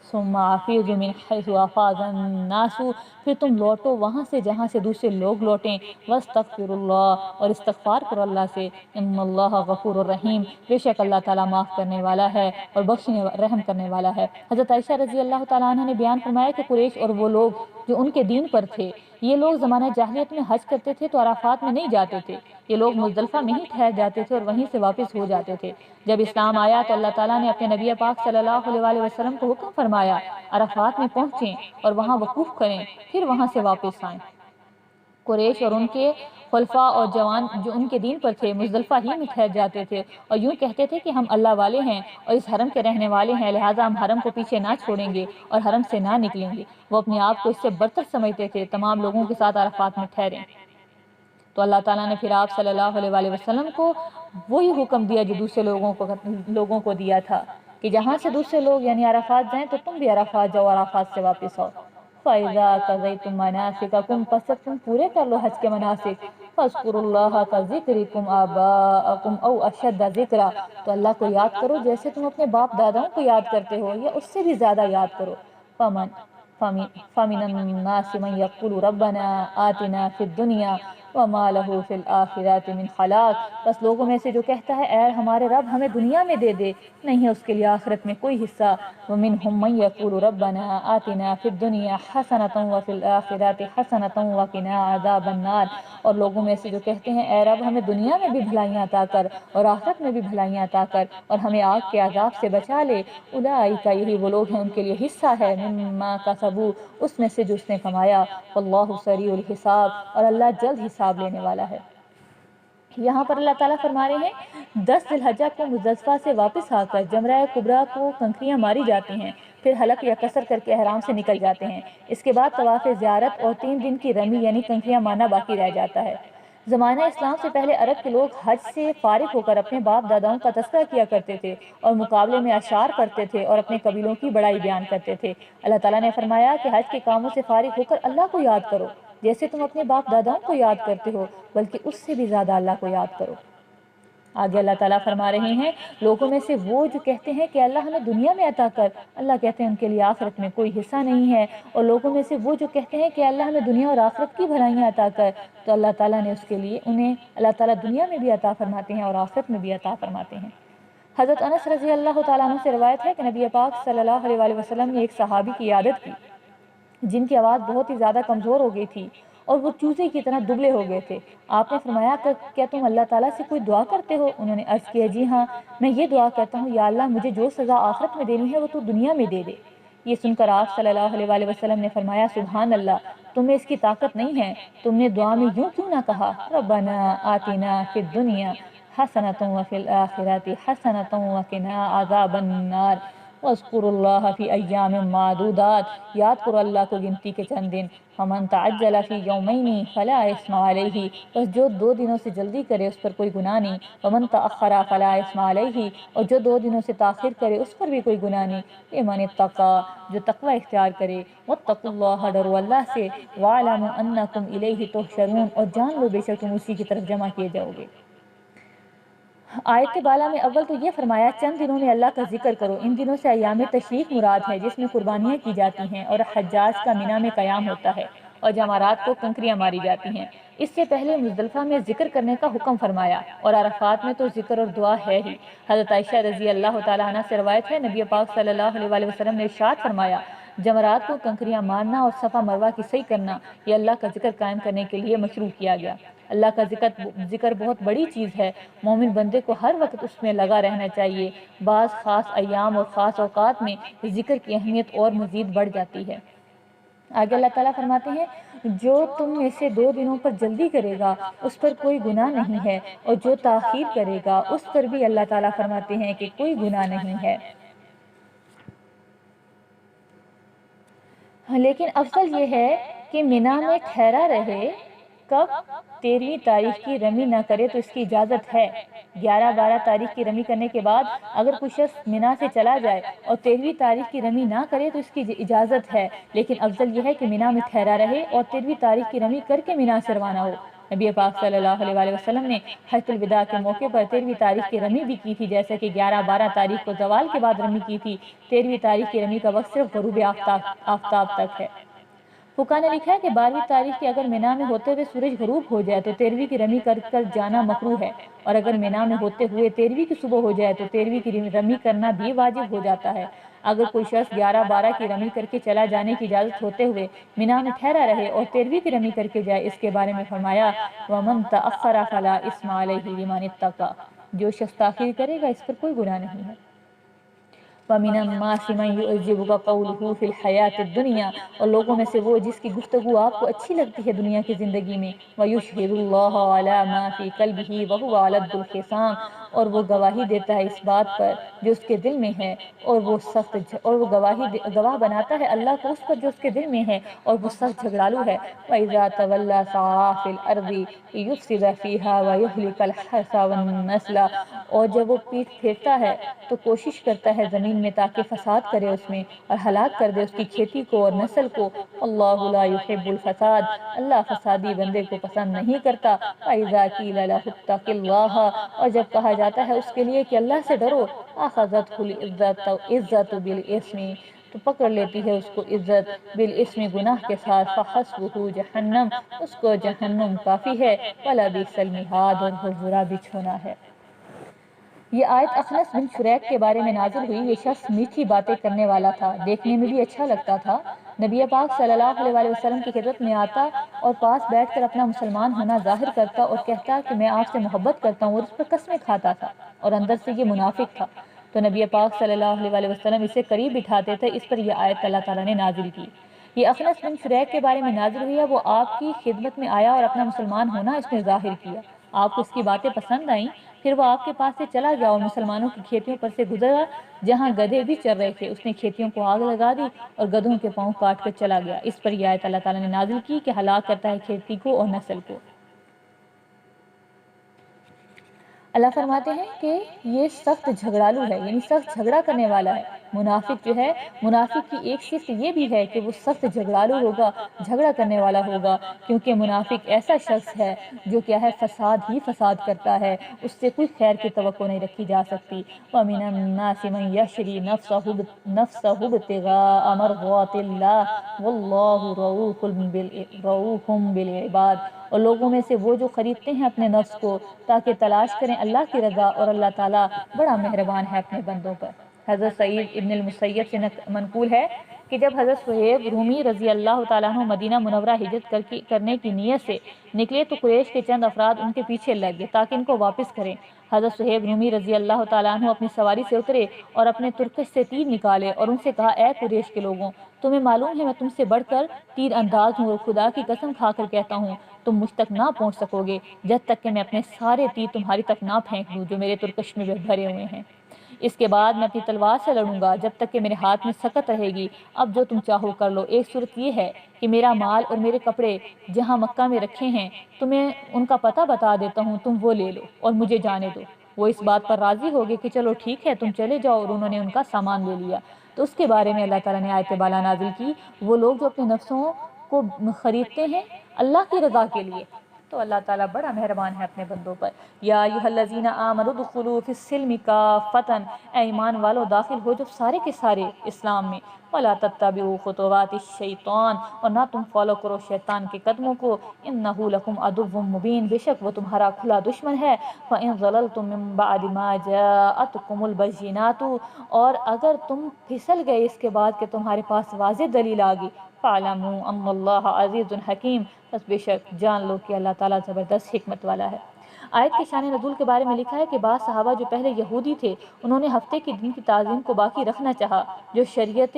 ثم افیضوا من حیث افاض الناس، پھر تم لوٹو وہاں سے جہاں سے دوسرے لوگ لوٹیں، واستغفروا اللہ، اور استغفار کرو اللہ سے، ان اللہ غفور الرحیم، بے شک اللہ تعالیٰ معاف کرنے والا ہے اور بخشنے رحم کرنے والا ہے۔ حضرت عائشہ رضی اللہ تعالیٰ عنہ نے بیان فرمایا کہ قریش اور وہ لوگ جو ان کے دین پر تھے، یہ لوگ زمانہ جاہلیت میں حج کرتے تھے تو عرفات میں نہیں جاتے تھے، یہ لوگ مزدلفہ میں ہی ٹھہر جاتے تھے اور وہیں سے واپس ہو جاتے تھے۔ جب اسلام آیا تو اللہ تعالیٰ نے اپنے نبی پاک صلی اللہ علیہ وآلہ وسلم کو حکم فرمایا، عرفات میں پہنچیں اور وہاں وقوف کریں، پھر وہاں سے واپس آئیں۔ قریش اور ان کے خلفاء اور جوان جو ان کے دین پر تھے مزدلفہ ہی میں ٹھہر جاتے تھے اور یوں کہتے تھے کہ ہم اللہ والے ہیں اور اس حرم کے رہنے والے ہیں، لہٰذا ہم حرم کو پیچھے نہ چھوڑیں گے اور حرم سے نہ نکلیں گے۔ وہ اپنے آپ کو اس سے برتر سمجھتے تھے، تمام لوگوں کے ساتھ عرفات میں ٹھہریں۔ تو اللہ تعالیٰ نے پھر آپ صلی اللہ علیہ وآلہ وسلم کو وہی حکم دیا جو دوسرے لوگوں کو دیا تھا کہ جہاں سے دوسرے لوگ یعنی عرفات جائیں تو تم بھی عرفات جاؤ، عرفات سے واپس آؤ۔ فَإِذَا قَضَيْتُم مَّنَاسِكَكُمْ، پس جب تم پورے کر لو حج کے مناسک، فَاذْكُرُوا اللَّهَ كَذِكْرِكُمْ آبَاءَكُمْ أَوْ أَشَدَّ ذِكْرًا، تو اللہ کو یاد کرو جیسے تم اپنے باپ داداؤں کو یاد کرتے ہو یا اس سے بھی زیادہ یاد کرو۔ فَمِنَ النَّاسِ مَن يَقُولُ رَبَّنَا آتِنَا فِي الدُّنْيَا وَمَا لَهُ فِي الْآخِرَةِ مِنْ خَلَاقٍ، بس لوگوں میں سے جو کہتا ہے اے ہمارے رب ہمیں دنیا میں دے دے، نہیں ہے اس کے لیے آخرت میں کوئی حصہ۔ وَمِنْهُمْ مَن يَقُولُ رَبَّنَا آتِنَا فِي الدُّنْيَا حَسَنَةً وَفِي الْآخِرَةِ حَسَنَةً وَقِنَا عَذَابَ النَّارِ، اور لوگوں میں سے جو کہتے ہیں اے رب ہمیں دنیا میں بھی بھلائیاں عطا کر اور آخرت میں بھی بھلائیاں عطا کر اور ہمیں آگ کے عذاب سے بچا لے۔ اولئک، یہی وہ لوگ ہیں، ان کے لیے حصہ ہے مما کسبوا، اس میں سے جو اس نے کمایا، واللہ سریع الحساب، اور اللہ جلد حساب لینے والا ہے۔ یہاں پر اللہ تعالیٰ فرما رہے ہیں 10 ذی الحجہ کو مزدلفہ سے واپس آ کر جمرہ کبریٰ کو کنکریاں ماری جاتی ہیں، پھر حلق یا قصر کر کے احرام سے نکل جاتے ہیں۔ اس کے بعد طواف زیارت اور 3 دن کی رمی یعنی کنکریاں مارنا باقی رہ جاتا ہے۔ زمانہ اسلام سے پہلے عرب کے لوگ حج سے فارغ ہو کر اپنے باپ داداؤں کا تذکرہ کیا کرتے تھے اور مقابلے میں اشعار پڑھتے تھے اور اپنے قبیلوں کی بڑائی بیان کرتے تھے۔ اللہ تعالیٰ نے فرمایا کہ حج کے کاموں سے فارغ ہو کر اللہ کو یاد کرو جیسے تم اپنے باپ داداؤں کو یاد کرتے ہو، بلکہ اس سے بھی زیادہ اللہ کو یاد کرو۔ آگے اللہ تعالیٰ فرما رہے ہیں لوگوں میں سے وہ جو کہتے ہیں کہ اللہ ہمیں دنیا میں عطا کر، اللہ کہتے ہیں ان کے لیے آخرت میں کوئی حصہ نہیں ہے، اور لوگوں میں سے وہ جو کہتے ہیں کہ اللہ ہمیں دنیا اور آخرت کی بھلائیاں عطا کر، تو اللہ تعالیٰ نے اس کے لیے انہیں اللہ تعالیٰ دنیا میں بھی عطا فرماتے ہیں اور آخرت میں بھی عطا فرماتے ہیں۔ حضرت انس رضی اللہ تعالیٰ عنہ سے روایت ہے کہ نبی پاک صلی اللہ علیہ وآلہ وسلم نے ایک صحابی کی عیادت کی جن کی آواز بہت ہی زیادہ کمزور ہو گئی تھی اور وہ چوزے کی طرح دبلے ہو گئے تھے۔ آپ نے فرمایا کہ کیا تم اللہ تعالیٰ سے کوئی دعا کرتے ہو؟ انہوں نے عرض کیا جی ہاں، میں یہ دعا کرتا ہوں یا اللہ مجھے جو سزا آخرت میں دینی ہے وہ تو دنیا میں دے دے۔ یہ سن کر آپ صلی اللہ علیہ وآلہ وسلم نے فرمایا سبحان اللہ، تمہیں اس کی طاقت نہیں ہے، تم نے دعا میں یوں کیوں نہ کہا ربنا آتنا فی الدنیا حسنۃ وفی الآخرۃ حسنۃ وقنا عذاب النار وَاذْكُرُوا اللَّهَ فِي أَيَّامٍ مَّعْدُودَاتٍ، یاد کرو اللہ کو گنتی کے چند دن۔ فَمَن تَعَجَّلَ فِي يَوْمَيْنِ فَلَا إِثْمَ عَلَيْهِ، بس جو 2 دنوں سے جلدی کرے اس پر کوئی گناہ نہیں۔ وَمَن تَأَخَّرَ فَلَا إِثْمَ عَلَيْهِ، اور جو 2 دنوں سے تاخیر کرے اس پر بھی کوئی گناہ نہیں۔ لِمَنِ اتَّقَىٰ، جو تقوی اختیار کرے۔ وَاتَّقُوا اللَّهَ، ڈرو اللہ سے۔ وَاعْلَمُوا أَنَّكُمْ إِلَيْهِ تُحْشَرُونَ، اور جان لو بے شک تم اسی کی طرف جمع کیے جاؤ گے۔ آیت بالا میں اول تو یہ فرمایا چند دنوں میں اللہ کا ذکر کرو۔ ان دنوں سے ایام تشریق مراد ہے جس میں قربانیاں کی جاتی ہیں اور حجاج کا مینا میں قیام ہوتا ہے اور جمرات کو کنکریاں ماری جاتی ہیں۔ اس سے پہلے مزدلفہ میں ذکر کرنے کا حکم فرمایا اور عرفات میں تو ذکر اور دعا ہے ہی۔ حضرت عائشہ رضی اللہ تعالیٰ عنہ سے روایت ہے نبی پاک صلی اللہ علیہ وآلہ وسلم نے ارشاد فرمایا جمرات کو کنکریاں مارنا اور صفا مروہ کی صحیح کرنا یہ اللہ کا ذکر قائم کرنے کے لیے مشروع کیا گیا۔ اللہ کا ذکر بہت بڑی چیز ہے، مومن بندے کو ہر وقت اس میں لگا رہنا چاہیے۔ بعض خاص ایام اور خاص اوقات میں ذکر کی اہمیت اور مزید بڑھ جاتی ہے۔ آگے اللہ تعالیٰ فرماتے ہیں جو تم میں سے 2 دنوں پر جلدی کرے گا اس پر کوئی گناہ نہیں ہے، اور جو تاخیر کرے گا اس پر بھی اللہ تعالیٰ فرماتے ہیں کہ کوئی گناہ نہیں ہے۔ لیکن افضل یہ ہے کہ مینا میں ٹھہرا رہے۔ کب؟ 13ویں تاریخ کی رمی نہ کرے تو اس کی اجازت ہے۔ 11-12 تاریخ کی رمی کرنے کے بعد اگر کوئی شخص مینا سے چلا جائے اور 13ویں تاریخ کی رمی نہ کرے تو اس کی اجازت ہے، لیکن افضل یہ ہے کہ مینا میں ٹھہرا رہے اور 13ویں تاریخ کی رمی کر کے مینا سے روانہ ہو۔ نبی پاک صلی اللہ علیہ وآلہ وسلم نے حجۃ الوداع کے موقع پر 13ویں تاریخ کی رمی بھی کی تھی، جیسے کہ 11-12 تاریخ کو زوال کے بعد رمی کی تھی۔ 13ویں تاریخ کی رمی کا وقت صرف غروب آفتاب تک ہے۔ فقہاء نے لکھا ہے کہ 12ویں تاریخ کی اگر مینا میں ہوتے ہوئے سورج غروب ہو جائے تو 13ویں کی رمی کر جانا مکروہ ہے، اور اگر مینا میں ہوتے ہوئے 13ویں کی صبح ہو جائے تو 13ویں کی رمی کرنا بھی واجب ہو جاتا ہے۔ اگر کوئی شخص 11-12 کی رمی کر کے چلا جانے کی اجازت ہوتے ہوئے مینا میں ٹھہرا رہے اور 13ویں کی رمی کر کے جائے، اس کے بارے میں فرمایا وَمَن تَأَخَّرَ فَلَا إِثْمَ عَلَيْهِ لِمَنِ اتَّقَىٰ، جو شخص تاخیر کرے گا اس پر کوئی گناہ نہیں ہے۔ وَمِنَ النَّاسِ مَن يُعْجِبُكَ قَوْلُهُ فِي الْحَيَاةِ الدُّنْيَا، اور لوگوں میں سے وہ جس کی گفتگو آپ کو اچھی لگتی ہے دنیا کی زندگی میں۔ وَيُشْهِدُ اللَّهَ عَلَى مَا فِي قَلْبِهِ وَهُوَ أَلَدُّ الْخِصَامِ، اور وہ گواہی دیتا ہے اس بات پر جو اس کے دل میں ہے، اور وہ گواہ بناتا ہے اللہ کو اس پر جو اس کے دل میں ہے، اور وہ سخت جھگڑالو ہے۔ وَإِذَا تَوَلَّى سَعَىٰ فِي الْأَرْضِ لِيُفْسِدَ فِيهَا وَيُهْلِكَ الْحَرْثَ وَالنَّسْلَ، اور جب وہ پیٹھ پھیرتا ہے تو کوشش کرتا ہے زمین میں تاکہ فساد کرے اس میں اور ہلاک کر دے اس کی کھیتی کو اور نسل کو۔ اللہ لا يحب الفساد، اللہ فسادی بندے کو پسند نہیں کرتا۔ فَإِذَا قِيلَ لَهُ اتَّقِ اللَّهَ، اور جب کہا جاتا ہے اس کے لیے کہ اللہ سے ڈرو، أَخَذَتْهُ الْعِزَّةُ بِالْإِثْمِ، تو پکڑ لیتی ہے اس کو عزت بالاسم گناہ کے ساتھ۔ فَحَسْبُهُ جَهَنَّمُ، اس کو جہنم کافی ہے۔ وَلَبِئْسَ الْمِہَادُ، اور وہ برا بچھونا ہے۔ یہ آیت اخنس بن شریک کے بارے میں نازل ہوئی۔ یہ شخص میٹھی باتیں کرنے والا تھا، دیکھنے میں بھی اچھا لگتا تھا۔ نبی پاک صلی اللہ علیہ وآلہ وسلم کی خدمت میں آتا اور پاس بیٹھ کر اپنا مسلمان ہونا ظاہر کرتا اور کہتا کہ میں آپ سے محبت کرتا ہوں، اور اس پر قسمیں کھاتا تھا، اور اندر سے یہ منافق تھا۔ تو نبی پاک صلی اللہ علیہ وآلہ وسلم اسے قریب بٹھاتے تھے۔ اس پر یہ آیت اللہ تعالیٰ نے نازل کی۔ یہ اخنس بن شریک کے بارے میں نازل ہوئی ہے۔ وہ آپ کی خدمت میں آیا اور اپنا مسلمان ہونا اس نے ظاہر کیا۔ آپ کو اس کی باتیں پسند آئیں، پھر وہ آپ کے پاس سے چلا گیا اور مسلمانوں کی کھیتیوں پر سے گزرا جہاں گدھے بھی چر رہے تھے۔ اس نے کھیتیوں کو آگ لگا دی اور گدھوں کے پاؤں کاٹ کر چلا گیا۔ اس پر یہ آیت اللہ تعالیٰ نے نازل کی کہ ہلاک کرتا ہے کھیتی کو اور نسل کو۔ اللہ فرماتے ہیں کہ یہ سخت جھگڑالو ہے، یعنی سخت جھگڑا کرنے والا ہے۔ منافق جو ہے، منافق کی ایک صفت یہ بھی ہے کہ وہ سخت جھگڑالو ہوگا، جھگڑا کرنے والا ہوگا، کیونکہ منافق ایسا شخص ہے جو کیا ہے، فساد ہی فساد کرتا ہے، اس سے کوئی خیر کی توقع نہیں رکھی جا سکتی۔ وَمِنَ النَّاسِ مَن يَشْرِي نَفْسَهُ ابْتِغَاءَ مَرْضَاتِ اللَّهِ وَاللَّهُ رَءُوفٌ بِالْعِبَادِ، اور لوگوں میں سے وہ جو خریدتے ہیں اپنے نفس کو تاکہ تلاش کریں اللہ کی رضا، اور اللہ تعالیٰ بڑا مہربان ہے اپنے بندوں پر۔ حضرت سعید ابن المسیب سے منقول ہے کہ جب حضرت صہیب رومی رضی اللہ تعالیٰ عنہ مدینہ منورہ ہجرت کرنے کی نیت سے نکلے تو قریش کے چند افراد ان کے پیچھے لگ گئے تاکہ ان کو واپس کریں۔ حضرت صہیب رومی رضی اللہ تعالیٰ عنہ اپنی سواری سے اترے اور اپنے ترکش سے تیر نکالے اور ان سے کہا، اے قریش کے لوگوں، تمہیں معلوم ہے میں تم سے بڑھ کر تیر انداز ہوں، اور خدا کی قسم کھا کر کہتا ہوں تم مجھ تک نہ پہنچ سکو گے جب تک کہ میں اپنے سارے تیر تمہاری طرف نہ پھینک دوں جو میرے ترکش میں بھرے ہوئے ہیں۔ اس کے بعد میں اپنی تلوار سے لڑوں گا جب تک کہ میرے ہاتھ میں سکت رہے گی۔ اب جو تم چاہو کر لو۔ ایک صورت یہ ہے کہ میرا مال اور میرے کپڑے جہاں مکہ میں رکھے ہیں تمہیں ان کا پتہ بتا دیتا ہوں، تم وہ لے لو اور مجھے جانے دو۔ وہ اس بات پر راضی ہو گئے کہ چلو ٹھیک ہے تم چلے جاؤ، اور انہوں نے ان کا سامان لے لیا۔ تو اس کے بارے میں اللہ تعالیٰ نے آیت بالا نازل کی، وہ لوگ جو اپنے نفسوں کو خریدتے ہیں اللہ کی رضا کے لیے، تو اللہ تعالیٰ بڑا مہربان ہے اپنے بندوں پر۔ یا ایھا الذین آمنوا ادخلوا فی السلم کافۃ، اے ایمان والو داخل ہو جو سارے کے سارے اسلام میں۔ ولا تتبعوا خطوات الشیطان، اور نہ تم فالو کرو شیطان کے قدموں کو۔ انہ لکم عدو مبین، بے شک وہ تمہارا کھلا دشمن ہے۔ فإن ضللتم من بعد ما جاءتکم البینات، اور اگر تم پھسل گئے اس کے بعد کہ تمہارے پاس واضح دلیل آ گئی، فاعلموا ان اللہ عزیز حکیم، بس بے شک جان لو کہ اللہ تعالیٰ زبردست حکمت والا ہے۔ آیت کے شان نزول کے بارے میں لکھا ہے کہ بعض صحابہ جو پہلے یہودی تھے انہوں نے ہفتے کے دن کی تعظیم کو باقی رکھنا چاہا جو شریعت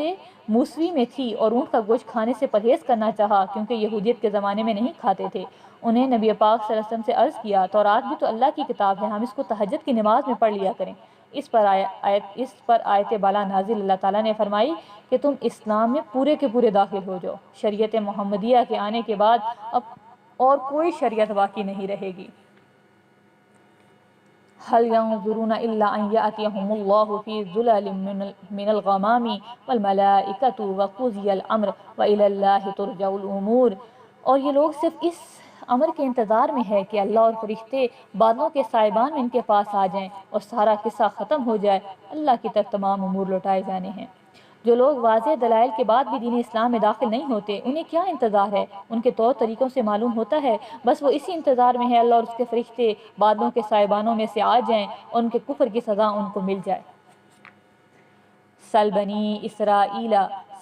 موسوی میں تھی، اور اونٹ کا گوشت کھانے سے پرہیز کرنا چاہا کیونکہ یہودیت کے زمانے میں نہیں کھاتے تھے۔ انہیں نبی پاک صلی اللہ علیہ وسلم سے عرض کیا، تورات بھی تو اللہ کی کتاب ہے، ہم اس کو تہجد کی نماز میں پڑھ لیا کریں۔ اس پر آیت بالا نازل اللہ تعالیٰ نے فرمائی کہ تم اسلام میں پورے کے پورے داخل ہو جاؤ، شریعت محمدیہ کے آنے کے بعد اب اور کوئی شریعت باقی نہیں رہے گی۔ هل ينظرون إلا أن يأتيهم الله في ظلال من الغمام والملائكة وقضي الأمر وإلى الله ترجع الأمور، اور یہ لوگ صرف اس امر کے انتظار میں ہے کہ اللہ اور فرشتے بادلوں کے سائبان میں ان کے پاس آ جائیں اور سارا قصہ ختم ہو جائے، اللہ کی طرف تمام امور لوٹائے جانے ہیں۔ جو لوگ واضح دلائل کے بعد بھی دین اسلام میں داخل نہیں ہوتے انہیں کیا انتظار ہے؟ ان کے طور طریقوں سے معلوم ہوتا ہے بس وہ اسی انتظار میں ہے اللہ اور اس کے فرشتے بادلوں کے سائبانوں میں سے آ جائیں اور ان کے کفر کی سزا ان کو مل جائے۔ سل بنی اسرائیل،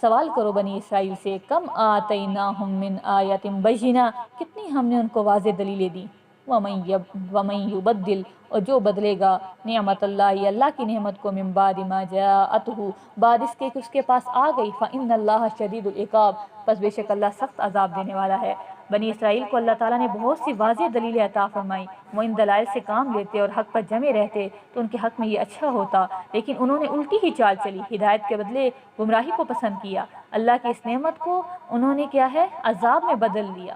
سوال کرو بنی اسرائیل سے، کم آتیناہم من آیت بینہ، کتنی ہم نے ان کو واضح دلیلیں دی۔ وَمَن یبدل، اور جو بدلے گا نعمت اللہ، اللہ کی نعمت کو، من بعد ما جاءتہ، بعد اس کے کہ اس کے پاس آ گئی، فإن اللہ شدید العقاب، پس بے شک اللہ سخت عذاب دینے والا ہے۔ بنی اسرائیل کو اللہ تعالیٰ نے بہت سی واضح دلیلیں عطا فرمائی، وہ ان دلائل سے کام لیتے اور حق پر جمے رہتے تو ان کے حق میں یہ اچھا ہوتا، لیکن انہوں نے الٹی ہی چال چلی، ہدایت کے بدلے گمراہی کو پسند کیا، اللہ کی اس نعمت کو انہوں نے کیا ہے عذاب میں بدل لیا۔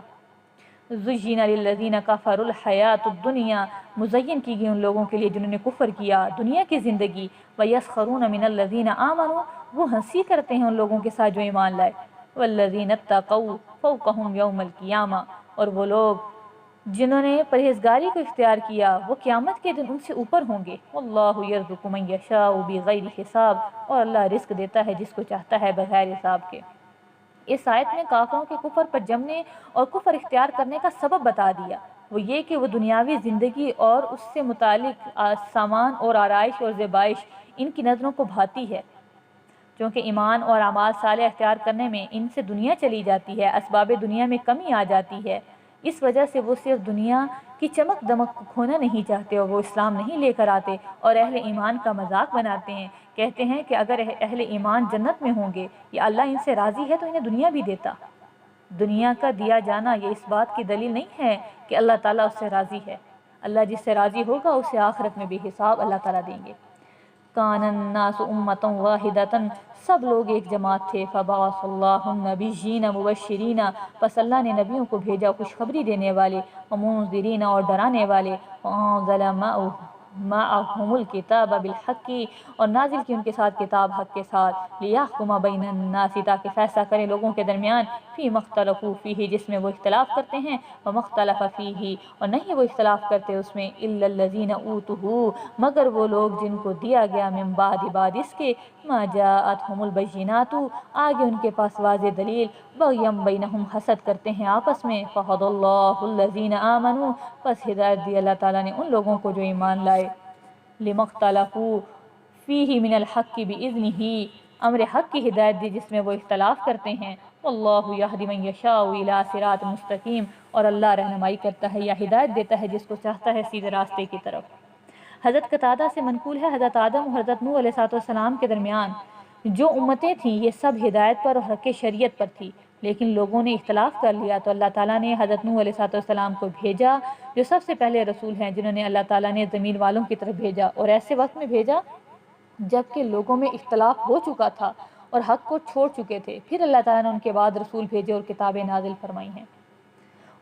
زُيِّنَ لِلَّذِينَ كَفَرُوا الْحَيَاةُ الدُّنْيَا، مزین کی گئی ان لوگوں کے لیے جنہوں نے کفر کیا دنیا کی زندگی، وَيَسْخَرُونَ مِنَ الَّذِينَ آمَنُوا، وہ ہنسی کرتے ہیں ان لوگوں کے ساتھ جو ایمان لائے، وَالَّذِينَ اتَّقَوْا فَوْقَهُمْ يَوْمَ الْقِيَامَةِ، اور وہ لوگ جنہوں نے پرہیزگاری کو اختیار کیا وہ قیامت کے دن ان سے اوپر ہوں گے۔ وَاللَّهُ يَرْزُقُ مَن يَشَاءُ بِغَيْرِ حساب، اور اللہ رزق دیتا ہے جس کو چاہتا ہے بغیر حساب کے۔ اس آیت میں کافروں کے کفر پر جمنے اور کفر اختیار کرنے کا سبب بتا دیا، وہ یہ کہ وہ دنیاوی زندگی اور اس سے متعلق سامان اور آرائش اور زیبائش ان کی نظروں کو بھاتی ہے، چونکہ ایمان اور اعمال صالح اختیار کرنے میں ان سے دنیا چلی جاتی ہے، اسباب دنیا میں کمی آ جاتی ہے، اس وجہ سے وہ صرف دنیا کی چمک دمک کو کھونا نہیں چاہتے اور وہ اسلام نہیں لے کر آتے اور اہل ایمان کا مذاق بناتے ہیں، کہتے ہیں کہ اگر اہل ایمان جنت میں ہوں گے یا اللہ ان سے راضی ہے تو انہیں دنیا بھی دیتا۔ دنیا کا دیا جانا یہ اس بات کی دلیل نہیں ہے کہ اللہ تعالیٰ اس سے راضی ہے، اللہ جس سے راضی ہوگا اسے آخرت میں بھی حساب اللہ تعالیٰ دیں گے۔ کان الناس امۃ واحدۃ، سب لوگ ایک جماعت تھے، فبعث اللہ النبیین مبشرین، پس اللہ نے نبیوں کو بھیجا خوشخبری دینے والے، ومنذرین اور ڈرانے والے، وانزل معہم الکتاب بالحق، اور نازل کی ان کے ساتھ کتاب حق کے ساتھ، لیحکم بین الناس، تاکہ فیصلہ کرے لوگوں کے درمیان، فی مختلفوا فیہ، جس میں وہ اختلاف کرتے ہیں، ومختلف فیہ، اور نہیں وہ اختلاف کرتے اس میں، الا الذین اوتوہ، مگر وہ لوگ جن کو دیا گیا، من بعد اس کے، ما جاءتہم البینات، آگے ان کے پاس واضح دلیل، بغیم بینہم، حسد کرتے ہیں آپس میں، فہدی اللہ الذین آمنوا، بس ہدایت دی اللہ تعالیٰ نے ان لوگوں کو جو ایمان لائے، لما اختلفوا فیہ من الحق بإذنہ، امر حق کی ہدایت دی جس میں وہ اختلاف کرتے ہیں، واللہ یہدی من یشاء الی صراط مستقیم، اور اللہ رہنمائی کرتا ہے یا ہدایت دیتا ہے جس کو چاہتا ہے سیدھے راستے کی طرف۔ حضرت قتادہ سے منقول ہے، حضرت آدم اور حضرت نوح علیہ السلام کے درمیان جو امتیں تھیں یہ سب ہدایت پر اور حق شریعت پر تھی، لیکن لوگوں نے اختلاف کر لیا تو اللہ تعالیٰ نے حضرت نوح علیہ السلام کو بھیجا، جو سب سے پہلے رسول ہیں جنہوں نے اللہ تعالیٰ نے زمین والوں کی طرف بھیجا، اور ایسے وقت میں بھیجا جبکہ لوگوں میں اختلاف ہو چکا تھا اور حق کو چھوڑ چکے تھے، پھر اللہ تعالیٰ نے ان کے بعد رسول بھیجے اور کتابیں نازل فرمائی ہیں۔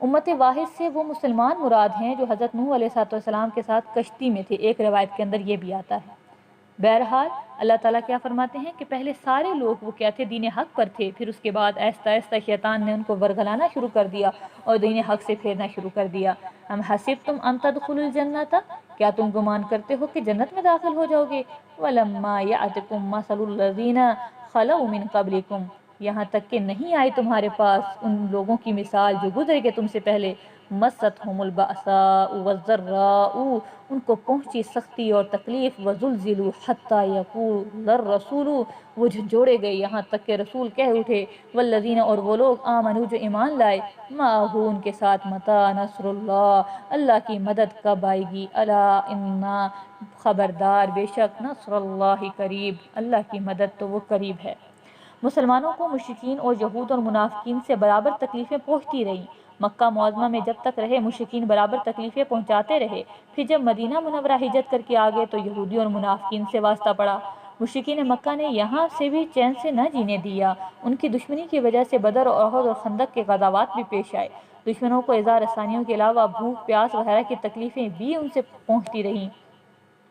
امت واحد سے وہ مسلمان مراد ہیں جو حضرت نوح علیہ السلام کے ساتھ کشتی میں تھے، ایک روایت کے اندر یہ بھی آتا ہے۔ بہرحال اللہ تعالیٰ کیا فرماتے ہیں کہ پہلے سارے لوگ وہ کیا تھے، دین حق پر تھے، پھر اس کے بعد آہستہ آہستہ شیطان نے ان کو ورگلانا شروع کر دیا اور دین حق سے پھیرنا شروع کر دیا۔ ام حسبتم ان تدخلوا الجنۃ، کیا تم گمان کرتے ہو کہ جنت میں داخل ہو جاؤ گے، ولما یأتکم مثل الذین خلوا من قبلکم، یہاں تک کہ نہیں آئی تمہارے پاس ان لوگوں کی مثال جو گزرے گئے تم سے پہلے، مستہم البأساء والضراء، ان کو پہنچی سختی اور تکلیف، وزلزلوا حتی یقول الرسول، وہ جھنجھوڑے گئے یہاں تک کہ رسول کہہ اٹھے، والذین، اور وہ لوگ، آمنوا جو ایمان لائے، معہ ان کے ساتھ، متی نصر اللہ، اللہ کی مدد کب آئے گی، الا انا، خبردار، بے شک، نصر اللہ قریب، اللہ کی مدد تو وہ قریب ہے۔ مسلمانوں کو مشرکین اور یہود اور منافقین سے برابر تکلیفیں پہنچتی رہیں، مکہ معظمہ میں جب تک رہے مشرکین برابر تکلیفیں پہنچاتے رہے، پھر جب مدینہ منورہ ہجرت کر کے آگے تو یہودی اور منافقین سے واسطہ پڑا، مشرکین مکہ نے یہاں سے بھی چین سے نہ جینے دیا، ان کی دشمنی کی وجہ سے بدر اور احد اور خندق کے غزوات بھی پیش آئے، دشمنوں کو ایذا رسانیوں کے علاوہ بھوک پیاس وغیرہ کی تکلیفیں بھی ان سے پہنچتی رہیں،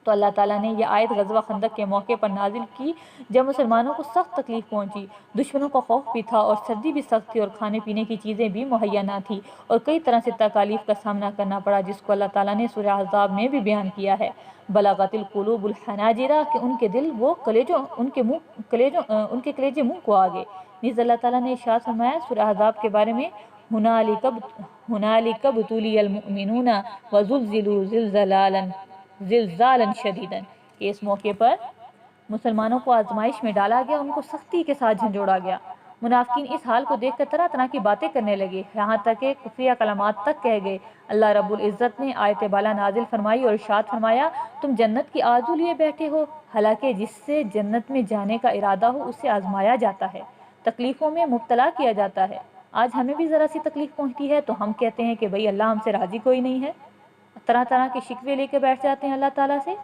تو اللہ تعالیٰ نے یہ آیت غزوہ خندق کے موقع پر نازل کی جب مسلمانوں کو سخت تکلیف پہنچی، دشمنوں کا خوف بھی تھا اور سردی بھی سخت تھی اور کھانے پینے کی چیزیں بھی مہیا نہ تھی اور کئی طرح سے تکالیف کا سامنا کرنا پڑا، جس کو اللہ تعالیٰ نے سورہ احزاب میں بھی بیان کیا ہے، بلغت القلوب الحناجر، کہ ان کے دل وہ کلیجوں ان کے کلیجے منہ کو آگے، نیز اللہ تعالیٰ نے ارشاد فرمایا سورہ احزاب کے بارے میں، ہنالک ابتلی المؤمنون وزلزلوا زلزالا شدیدا، کہ اس موقع پر مسلمانوں کو آزمائش میں ڈالا گیا، ان کو سختی کے ساتھ جھنجھوڑا گیا، منافقین اس حال کو دیکھ کر طرح طرح کی باتیں کرنے لگے، یہاں تک کہ کفریہ کلمات تک کہہ گئے۔ اللہ رب العزت نے آیت بالا نازل فرمائی اور ارشاد فرمایا، تم جنت کی آرزو لیے بیٹھے ہو، حالانکہ جس سے جنت میں جانے کا ارادہ ہو اسے آزمایا جاتا ہے، تکلیفوں میں مبتلا کیا جاتا ہے۔ آج ہمیں بھی ذرا سی تکلیف پہنچتی ہے تو ہم کہتے ہیں کہ بھئی اللہ ہم سے راضی کوئی نہیں ہے، طرح طرح کے شکوے لے کے بیٹھ جاتے ہیں اللہ تعالیٰ سے۔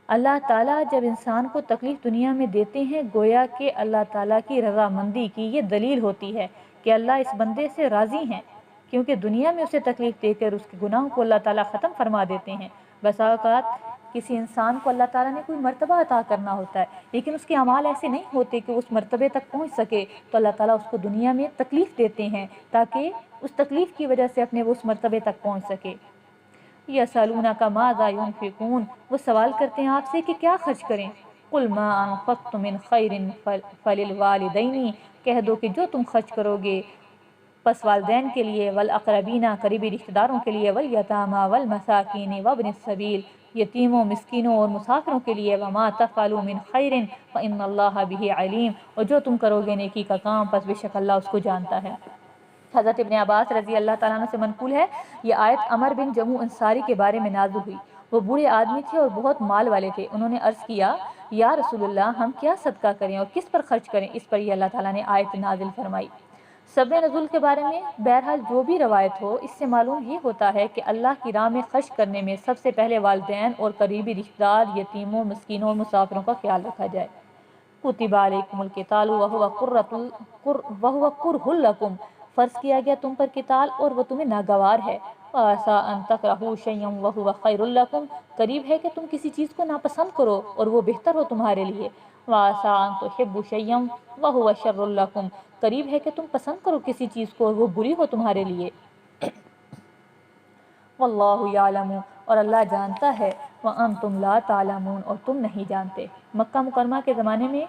اللہ تعالیٰ جب انسان کو تکلیف دنیا میں دیتے ہیں، گویا کہ اللہ تعالیٰ کی رضامندی کی یہ دلیل ہوتی ہے کہ اللہ اس بندے سے راضی ہیں، کیونکہ دنیا میں اسے تکلیف دے کر اس کے گناہوں کو اللہ تعالیٰ ختم فرما دیتے ہیں۔ بسا اوقات کسی انسان کو اللہ تعالیٰ نے کوئی مرتبہ عطا کرنا ہوتا ہے، لیکن اس کے اعمال ایسے نہیں ہوتے کہ اس مرتبے تک پہنچ سکے، تو اللہ تعالیٰ اس کو دنیا میں تکلیف دیتے ہیں تاکہ اس تکلیف کی وجہ سے اپنے وہ اس مرتبے تک پہنچ سکے۔ یسألونک ماذا ینفقون، وہ سوال کرتے ہیں آپ سے کہ کیا خرچ کریں، قل ما انفقتم من خیر فللوالدین، کہہ دو کہ جو تم خرچ کرو گے پس والدین کے لیے، والاقربین، قریبی رشتہ داروں کے لیے، والیتامی والمساکین وابن السبیل، یتیموں، مسکینوں اور مسافروں کے لیے، وما تفعلوا من خیر فإن اللہ بہ علیم، اور جو تم کرو گے نیکی کا کام پس بے شک اللہ اس کو جانتا ہے۔ حضرت ابن عباس رضی اللہ تعالیٰ عنہ سے منقول ہے، یہ آیت عمر بن جموع انصاری کے بارے میں نازل ہوئی، وہ بوڑھے آدمی تھے اور بہت مال والے تھے، انہوں نے عرض کیا، یا رسول اللہ ہم کیا صدقہ کریں اور کس پر خرچ کریں، اس پر یہ اللہ تعالیٰ نے آیت نازل فرمائی۔ سبب نزول کے بارے میں بہرحال جو بھی روایت ہو، اس سے معلوم یہ ہوتا ہے کہ اللہ کی راہ میں خرچ کرنے میں سب سے پہلے والدین اور قریبی رشتہ دار، یتیموں، مسکینوں اور مسافروں کا خیال رکھا جائے۔ کتب علیکم القتال وہو کرہ لکم، فرض کیا گیا تم پر قتال اور وہ تمہیں ناگوار ہے، وَعَسَىٰ أَن تَكْرَهُوا شَيْئًا وَهُوَ خَيْرٌ لَكُمْ، قریب ہے کہ تم کسی چیز کو ناپسند کرو اور وہ بہتر ہو تمہارے لیے۔ وَعَسَىٰ أَن تُحِبُّوا شَيْئًا وَهُوَ شَرٌّ لَكُمْ، قریب ہے کہ تم پسند کرو کسی چیز کو اور وہ بری ہو تمہارے لیے۔ واللہ یعلم، اور اللہ جانتا ہے، وانتم لا تعلمون، اور تم نہیں جانتے۔ مکہ مکرمہ کے زمانے میں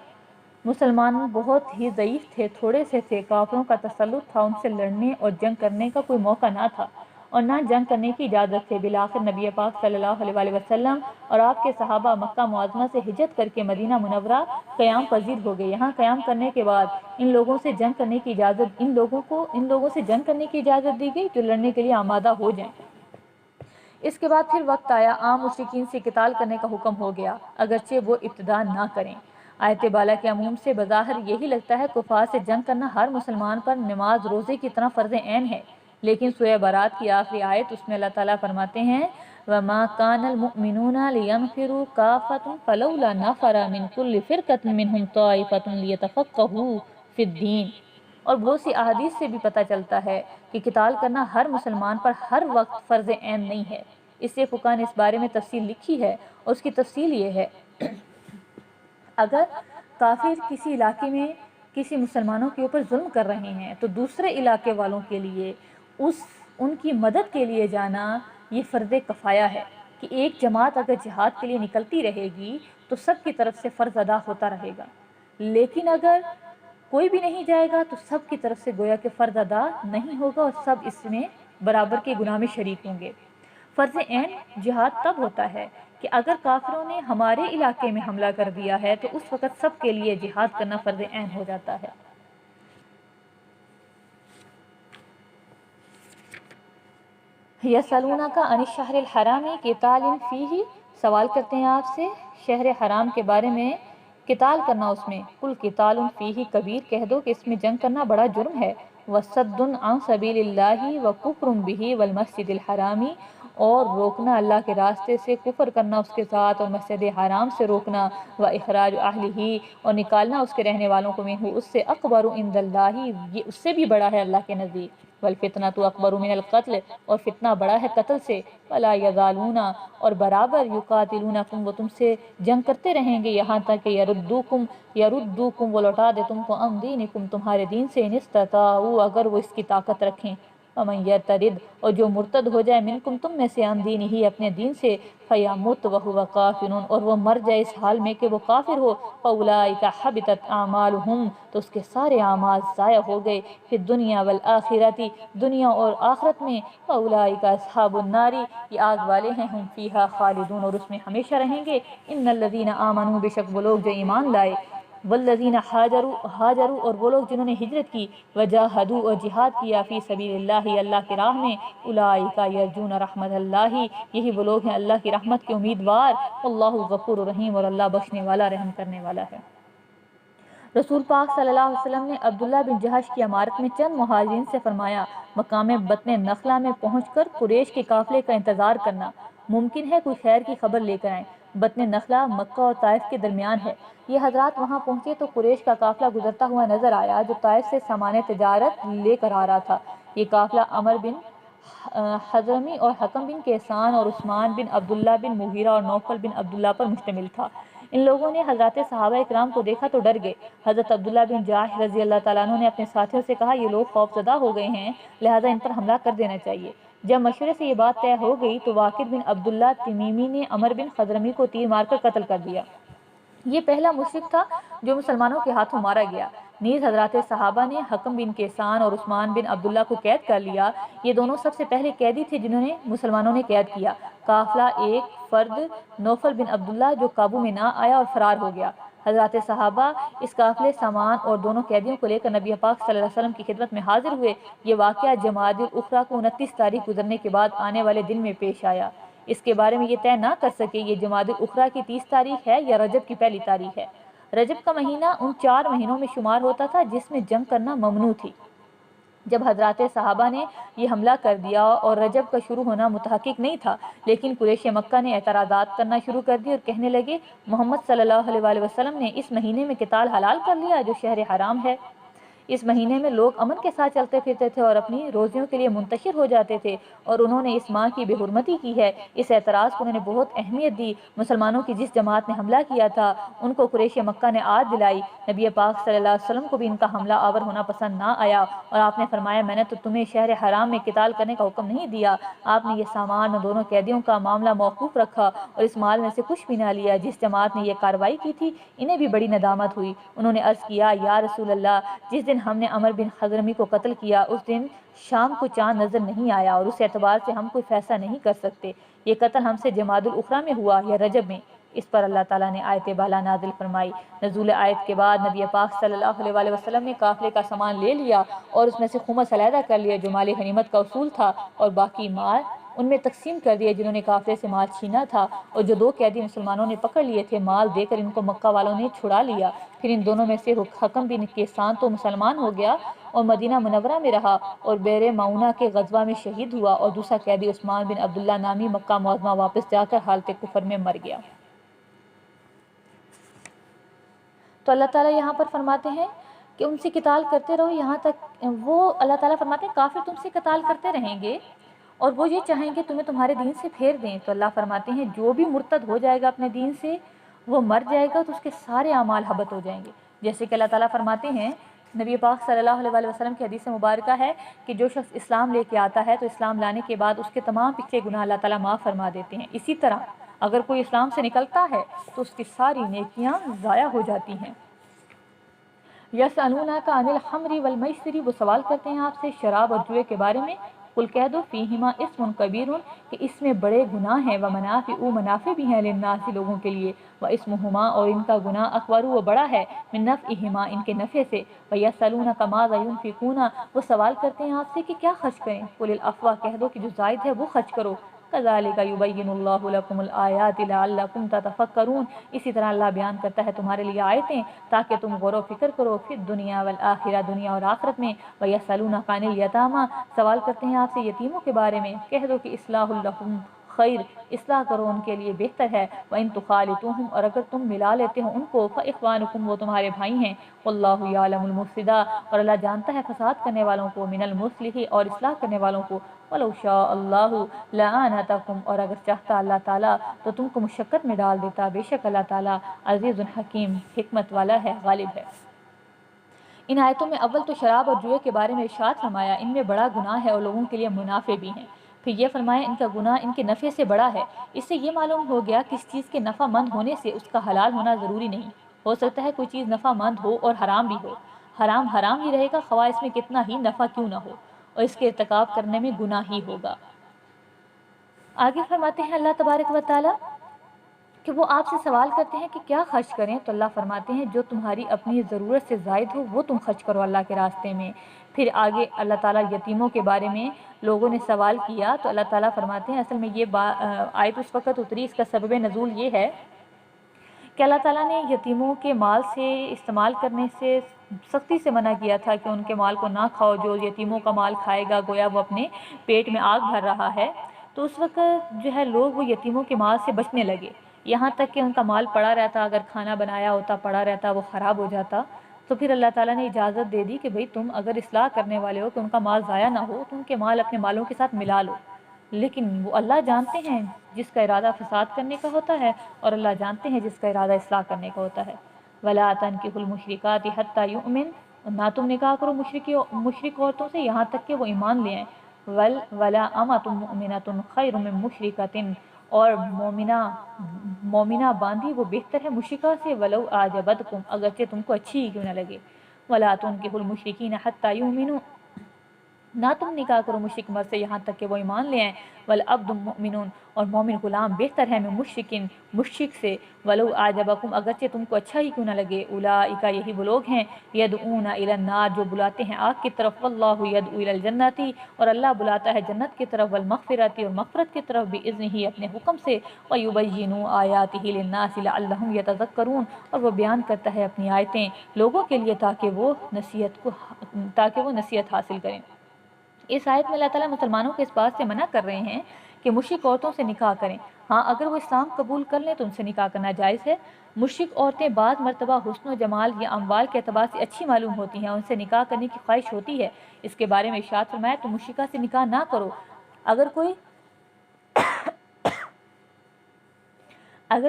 مسلمان بہت ہی ضعیف تھے، تھوڑے سے تھے، کافروں کا تسلط تھا، ان سے لڑنے اور جنگ کرنے کا کوئی موقع نہ تھا اور نہ جنگ کرنے کی اجازت تھی۔ بالآخر نبی پاک صلی اللہ علیہ وآلہ وسلم اور آپ کے صحابہ مکہ معظمہ سے ہجرت کر کے مدینہ منورہ قیام پذیر ہو گئے۔ یہاں قیام کرنے کے بعد ان لوگوں سے جنگ کرنے کی اجازت دی گئی جو لڑنے کے لیے آمادہ ہو جائیں۔ اس کے بعد پھر وقت آیا، عام مشرکین سے قتال کرنے کا حکم ہو گیا، اگرچہ وہ ابتدا نہ کریں۔ آیت بالا کے عموم سے بظاہر یہی لگتا ہے کفار سے جنگ کرنا ہر مسلمان پر نماز روزے کی طرح فرض عین ہے، لیکن سورہ برات کی آخری آیت، اس میں اللہ تعالیٰ فرماتے ہیں وَمَا كَانَ الْمُؤْمِنُونَ لِيَنْفِرُوا كَافَّةً فَلَوْلَا نَفَرَ مِنْ كُلِّ فِرْقَةٍ مِّنْهُمْ طَائِفَةٌ لِيَتَفَقَّهُوا فِي الدِّينِ۔ اور بہت سی احادیث سے بھی پتہ چلتا ہے کہ قتال کرنا ہر مسلمان پر ہر وقت فرض عین نہیں ہے۔ اس لیے فقہ نے اس بارے میں تفصیل لکھی ہے، اور اس کی تفصیل یہ ہے، اگر کافر کسی علاقے میں کسی مسلمانوں کے اوپر ظلم کر رہے ہیں تو دوسرے علاقے والوں کے لیے ان کی مدد کے لیے جانا یہ فرض کفایہ ہے کہ ایک جماعت اگر جہاد کے لیے نکلتی رہے گی تو سب کی طرف سے فرض ادا ہوتا رہے گا، لیکن اگر کوئی بھی نہیں جائے گا تو سب کی طرف سے گویا کہ فرض ادا نہیں ہوگا اور سب اس میں برابر کے گناہ میں شریک ہوں گے۔ فرض عین جہاد تب ہوتا ہے کہ اگر کافروں نے ہمارے علاقے میں حملہ کر دیا ہے تو اس وقت سب کے لیے جہاد کرنا فرض عین ہو جاتا ہے۔ یسألونک عن الشہر الحرام قتال فیہ، سوال کرتے ہیں آپ سے شہر حرام کے بارے میں قتال کرنا اس میں، قل قتال فیہ کبیر، کہہ دو کہ اس میں جنگ کرنا بڑا جرم ہے، وصد عن سبیل اللہ وکفر بہ والمسجد الحرام، اور روکنا اللہ کے راستے سے، کفر کرنا اس کے ساتھ اور مسجد حرام سے روکنا، واخراج اہلہ، اور نکالنا اس کے رہنے والوں کو منہ اس سے، اکبر عند اللہ، یہ اس سے بھی بڑا ہے اللہ کے نزدیک، والفتنۃ اکبر من القتل، اور فتنہ بڑا ہے قتل سے، ولا یزالون، اور برابر یقاتلونکم، وہ تم سے جنگ کرتے رہیں گے یہاں تک کہ یردوکم، وہ لوٹا دے تم کو، عن دینکم، تمہارے دین سے، ان استطاعوا، اگر وہ اس کی طاقت رکھیں، ومن یرتد، اور جو مرتد ہو جائے، منکم، تم میں سے، عن دینہ، اپنے دین سے، فیمت وہو کافر، اور وہ مر جائے اس حال میں کہ وہ کافر ہو، فاولئک حبطت اعمالہم، تو اس کے سارے اعمال ضائع ہو گئے، فی الدنیا والآخرۃ، دنیا اور آخرت میں، فاولئک اصحاب النار، یہ آگ والے ہیں، ہم فیہا خالدون، اور اس میں ہمیشہ رہیں گے، ان الذین آمنوا، بے شک وہ لوگ جو ایمان لائے، والذین ہاجروا، اور وہ لوگ جنہوں نے ہجرت کی، وجاہدوا، اور جہاد کیا، فی سبیل اللہ، اللہ کی راہ میں، اولئک یرجون رحمت اللہ، یہی وہ لوگ ہیں اللہ کی رحمت کے امیدوار، اللہ غفور رحیم، اور اللہ بخشنے والا رحم کرنے والا ہے۔ رسول پاک صلی اللہ علیہ وسلم نے عبداللہ بن جہش کی عمارت میں چند مہاجرین سے فرمایا، مقام بطن نخلہ میں پہنچ کر قریش کے قافلے کا انتظار کرنا، ممکن ہے کوئی خیر کی خبر لے کر آئیں۔ بطن نخلہ مکہ اور طائف کے درمیان ہے۔ یہ حضرات وہاں پہنچے تو قریش کا قافلہ گزرتا ہوا نظر آیا جو طائف سے سامان تجارت لے کر آ رہا تھا۔ یہ قافلہ عمر بن حضرمی اور حکم بن کیسان اور عثمان بن عبداللہ بن مغیرہ اور نوفل بن عبداللہ پر مشتمل تھا۔ ان لوگوں نے حضرات صحابہ اکرام کو دیکھا تو ڈر گئے۔ حضرت عبداللہ بن جاش رضی اللہ تعالیٰ عنہ نے اپنے ساتھیوں سے کہا، یہ لوگ خوف زدہ ہو گئے ہیں، لہٰذا ان پر حملہ کر دینا چاہیے۔ جب مشورے سے یہ بات طے ہو گئی تو واقد بن عبداللہ تمیمی نے عمر بن حضرمی کو تیر مار کر قتل کر دیا۔ یہ پہلا مشرک تھا جو مسلمانوں کے ہاتھوں مارا گیا۔ نیز حضرات صحابہ نے حکم بن کیسان اور عثمان بن عبداللہ کو قید کر لیا۔ یہ دونوں سب سے پہلے قیدی تھے جنہوں نے مسلمانوں نے قید کیا۔ قافلہ ایک فرد نوفل بن عبداللہ جو قابو میں نہ آیا اور فرار ہو گیا۔ حضرات صحابہ اس قافلے، سامان اور دونوں قیدیوں کو لے کر نبی پاک صلی اللہ علیہ وسلم کی خدمت میں حاضر ہوئے۔ یہ واقعہ جمادی الاخری کو 29 تاریخ گزرنے کے بعد آنے والے دن میں پیش آیا۔ اس کے بارے میں یہ طے نہ کر سکے یہ جمادی الاخری کی 30 تاریخ ہے یا رجب کی پہلی تاریخ ہے۔ رجب کا مہینہ ان 4 مہینوں میں شمار ہوتا تھا جس میں جنگ کرنا ممنوع تھی۔ جب حضرات صحابہ نے یہ حملہ کر دیا اور رجب کا شروع ہونا متحقق نہیں تھا، لیکن قریش مکہ نے اعتراضات کرنا شروع کر دی اور کہنے لگے، محمد صلی اللہ علیہ وآلہ وسلم نے اس مہینے میں قتال حلال کر لیا جو شہر حرام ہے۔ اس مہینے میں لوگ امن کے ساتھ چلتے پھرتے تھے اور اپنی روزیوں کے لیے منتشر ہو جاتے تھے، اور انہوں نے اس ماہ کی بے حرمتی کی ہے۔ اس اعتراض کو انہوں نے بہت اہمیت دی۔ مسلمانوں کی جس جماعت نے حملہ کیا تھا ان کو قریش مکہ نے آد دلائی۔ نبی پاک صلی اللہ علیہ وسلم کو بھی ان کا حملہ آور ہونا پسند نہ آیا، اور آپ نے فرمایا میں نے تو تمہیں شہر حرام میں قتال کرنے کا حکم نہیں دیا۔ آپ نے یہ سامان دونوں قیدیوں کا معاملہ موقوف رکھا اور اس مال میں سے کچھ بھی نہ لیا۔ جس جماعت نے یہ کارروائی کی تھی انہیں بھی بڑی ندامت ہوئی۔ انہوں نے عرض کیا یا رسول اللہ، جس دن ہم نے عمر بن حضرمی کو قتل کیا اس دن شام کو چاند نظر نہیں آیا، اور اس اعتبار سے ہم کوئی فیصلہ نہیں کر سکتے یہ قتل ہم سے جمادی الاخری میں ہوا یا رجب میں۔ اس پر اللہ تعالیٰ نے آیت بالا نازل فرمائی۔ نزول آیت کے بعد نبی پاک صلی اللہ علیہ وسلم نے قافلے کا سامان لے لیا اور اس میں سے خمس علیحدہ کر لیا جو مال غنیمت کا اصول تھا، اور باقی مال ان میں تقسیم کر دیا جنہوں نے قافلے سے مال چھینا تھا، اور جو دو قیدی مسلمانوں نے پکڑ لیے تھے مال دے کر ان کو مکہ والوں نے چھڑا لیا۔ پھر ان دونوں میں سے حکم بن کیسان تو مسلمان ہو گیا اور مدینہ منورہ میں رہا اور بیر معونہ کے غزوہ میں شہید ہوا، اور دوسرا قیدی عثمان بن عبداللہ نامی مکہ معظمہ واپس جا کر حالت کفر میں مر گیا۔ تو اللہ تعالیٰ یہاں پر فرماتے ہیں کہ ان سے قتال کرتے رہو یہاں تک وہ اللہ تعالیٰ فرماتے ہیں کافر تم سے قتال کرتے رہیں گے اور وہ یہ چاہیں گے تمہیں تمہارے دین سے پھیر دیں۔ تو اللہ فرماتے ہیں جو بھی مرتد ہو جائے گا اپنے دین سے وہ مر جائے گا تو اس کے سارے اعمال حبط ہو جائیں گے۔ جیسے کہ اللہ تعالیٰ فرماتے ہیں، نبی پاک صلی اللہ علیہ وسلم کی حدیث مبارکہ ہے کہ جو شخص اسلام لے کے آتا ہے تو اسلام لانے کے بعد اس کے تمام پچھلے گناہ اللہ تعالیٰ معاف فرما دیتے ہیں۔ اسی طرح اگر کوئی اسلام سے نکلتا ہے تو اس کی ساری نیکیاں ضائع ہو جاتی ہیں۔ یسألونک عن الخمر والمیسر، وہ سوال کرتے ہیں آپ سے شراب اور جوئے کے بارے میں۔ قل کہہ دو فیہما اسم کبیر، کہ اس میں بڑے گناہ ہیں، ومنافع منافع بھی ہیں للناس لوگوں کے لیے، واسمہما اور ان کا گناہ اکبر وہ بڑا ہے، من نفعہما ان کے نفع سے، ویسألونک ماذا ینفقون، وہ سوال کرتے ہیں آپ سے کہ کیا خرچ کریں۔ قل العفو، کہہ دو کہ جو زائد ہے وہ خرچ کرو۔ کذالک یبین اللہ لکم الآیات لعلکم تتفکرون، اسی طرح اللہ بیان کرتا ہے تمہارے لیے آیتیں تاکہ تم غور و فکر کرو، فی الدنیا والآخرہ، دنیا اور آخرت میں۔ ویسألونک عن الیتامی، سوال کرتے ہیں آپ سے یتیموں کے بارے میں، کہہ دو کہ اصلاح لہم خیر، اصلاح کرو ان کے لیے بہتر ہے، وَإِن تُخَالِطُوهُمْ، اور اگر تم ملا لیتے ہو ان کو، فَإِخْوَانُكُمْ، وہ تمہارے بھائی ہیں، وَاللَّهُ يَعْلَمُ الْمُفْسِدَ، اور اللہ جانتا ہے فساد کرنے والوں کو، مِنَ الْمُصْلِحِ، اور اصلاح کرنے والوں کو، وَلَوْ شَاءَ اللَّهُ لَأَعْنَتَكُمْ، اور اگر چاہتا اللہ تعالیٰ تو تم کو مشقت میں ڈال دیتا، بے شک اللہ تعالیٰ عزیز حکیم، حکمت والا ہے، غالب ہے۔ ان آیتوں میں اول تو شراب اور جوئے کے بارے میں ارشاد فرمایا ان میں بڑا گناہ ہے اور لوگوں کے لیے منافع بھی ہیں، پھر یہ فرمایا ان کا گناہ ان کے نفع سے بڑا ہے۔ اس سے یہ معلوم ہو گیا کہ اس چیز کے نفع مند ہونے سے اس کا حلال ہونا ضروری نہیں، ہو سکتا ہے کوئی چیز نفع مند ہو اور حرام بھی ہو، حرام حرام ہی رہے گا خواہ اس میں کتنا ہی نفع کیوں نہ ہو، اور اس کے ارتکاب کرنے میں گناہ ہی ہوگا۔ آگے فرماتے ہیں اللہ تبارک و تعالیٰ کہ وہ آپ سے سوال کرتے ہیں کہ کیا خرچ کریں، تو اللہ فرماتے ہیں جو تمہاری اپنی ضرورت سے زائد ہو وہ تم خرچ کرو اللہ کے راستے میں۔ پھر آگے اللہ تعالیٰ یتیموں کے بارے میں لوگوں نے سوال کیا تو اللہ تعالیٰ فرماتے ہیں، اصل میں یہ آیت اس وقت اتری، اس کا سبب نزول یہ ہے کہ اللہ تعالیٰ نے یتیموں کے مال سے استعمال کرنے سے سختی سے منع کیا تھا کہ ان کے مال کو نہ کھاؤ، جو یتیموں کا مال کھائے گا گویا وہ اپنے پیٹ میں آگ بھر رہا ہے۔ تو اس وقت جو ہے لوگ وہ یتیموں کے مال سے بچنے لگے، یہاں تک کہ ان کا مال پڑا رہتا، اگر کھانا بنایا ہوتا پڑا رہتا وہ خراب ہو جاتا۔ تو پھر اللہ تعالیٰ نے اجازت دے دی کہ بھئی تم اگر اصلاح کرنے والے ہو کہ ان کا مال ضائع نہ ہو تو ان کے مال اپنے مالوں کے ساتھ ملا لو، لیکن وہ اللہ جانتے ہیں جس کا ارادہ فساد کرنے کا ہوتا ہے اور اللہ جانتے ہیں جس کا ارادہ اصلاح کرنے کا ہوتا ہے۔ وَلَا تَنكِحُوا الْمُشْرِكَاتِ حَتَّى يُؤْمِنْ، اور نہ تم نکاح کرو مشرک عورتوں سے یہاں تک کہ وہ ایمان لے آئیں۔ وَلَا أَمَةٌ مُؤْمِنَةٌ خَيْرٌ مِّن مُشْرِكَةٍ، اور مومنہ باندھی وہ بہتر ہے مشرکہ سے، وَلَوْ أَعْجَبَتْكُمْ، اگرچہ تم کو اچھی ہی کیوں نہ لگے۔ وَلَا تُنكِحُوا الْمُشْرِكِينَ حَتَّى يُؤْمِنُوا، نہ تم نکاح کرو مشرک مرد سے یہاں تک کہ وہ ایمان لے آئیں۔ وَالْعَبْدُ مُؤْمِنٌ، اور مومن غلام بہتر ہے من مشرکن، مشرک سے، وَلَوْ أَعْجَبَكُمْ، اگرچہ تم کو اچھا ہی کیوں نہ لگے۔ اولئک، یہی وہ لوگ ہیں، يدعون إلى النار، جو بلاتے ہیں آگ کی طرف، واللہ يدعو إلى الجنة، اور اللہ بلاتا ہے جنت کی طرف، والمغفرة، اور مغفرت کی طرف، بإذنہ، اپنے حکم سے، وَيُبَيِّنُ آيَاتِهِ لِلنَّاسِ لَعَلَّهُمْ يَتَذَكَّرُونَ، اور وہ بیان کرتا ہے اپنی آیتیں لوگوں کے لیے تاکہ وہ نصیحت حاصل کریں۔ اس آیت میں اللہ تعالیٰ مسلمانوں کو اس بات سے منع کر رہے ہیں کہ مشرک عورتوں سے نکاح کریں۔ ہاں، اگر وہ اسلام قبول کر لیں تو ان سے نکاح کرنا جائز ہے۔ مشرک عورتیں بعض مرتبہ حسن و جمال یا اموال کے اعتبار سے اچھی معلوم ہوتی ہیں، ان سے نکاح کرنے کی خواہش ہوتی ہے۔ اس کے بارے میں ارشاد فرمایا تو مشرکہ سے نکاح نہ کرو۔ اگر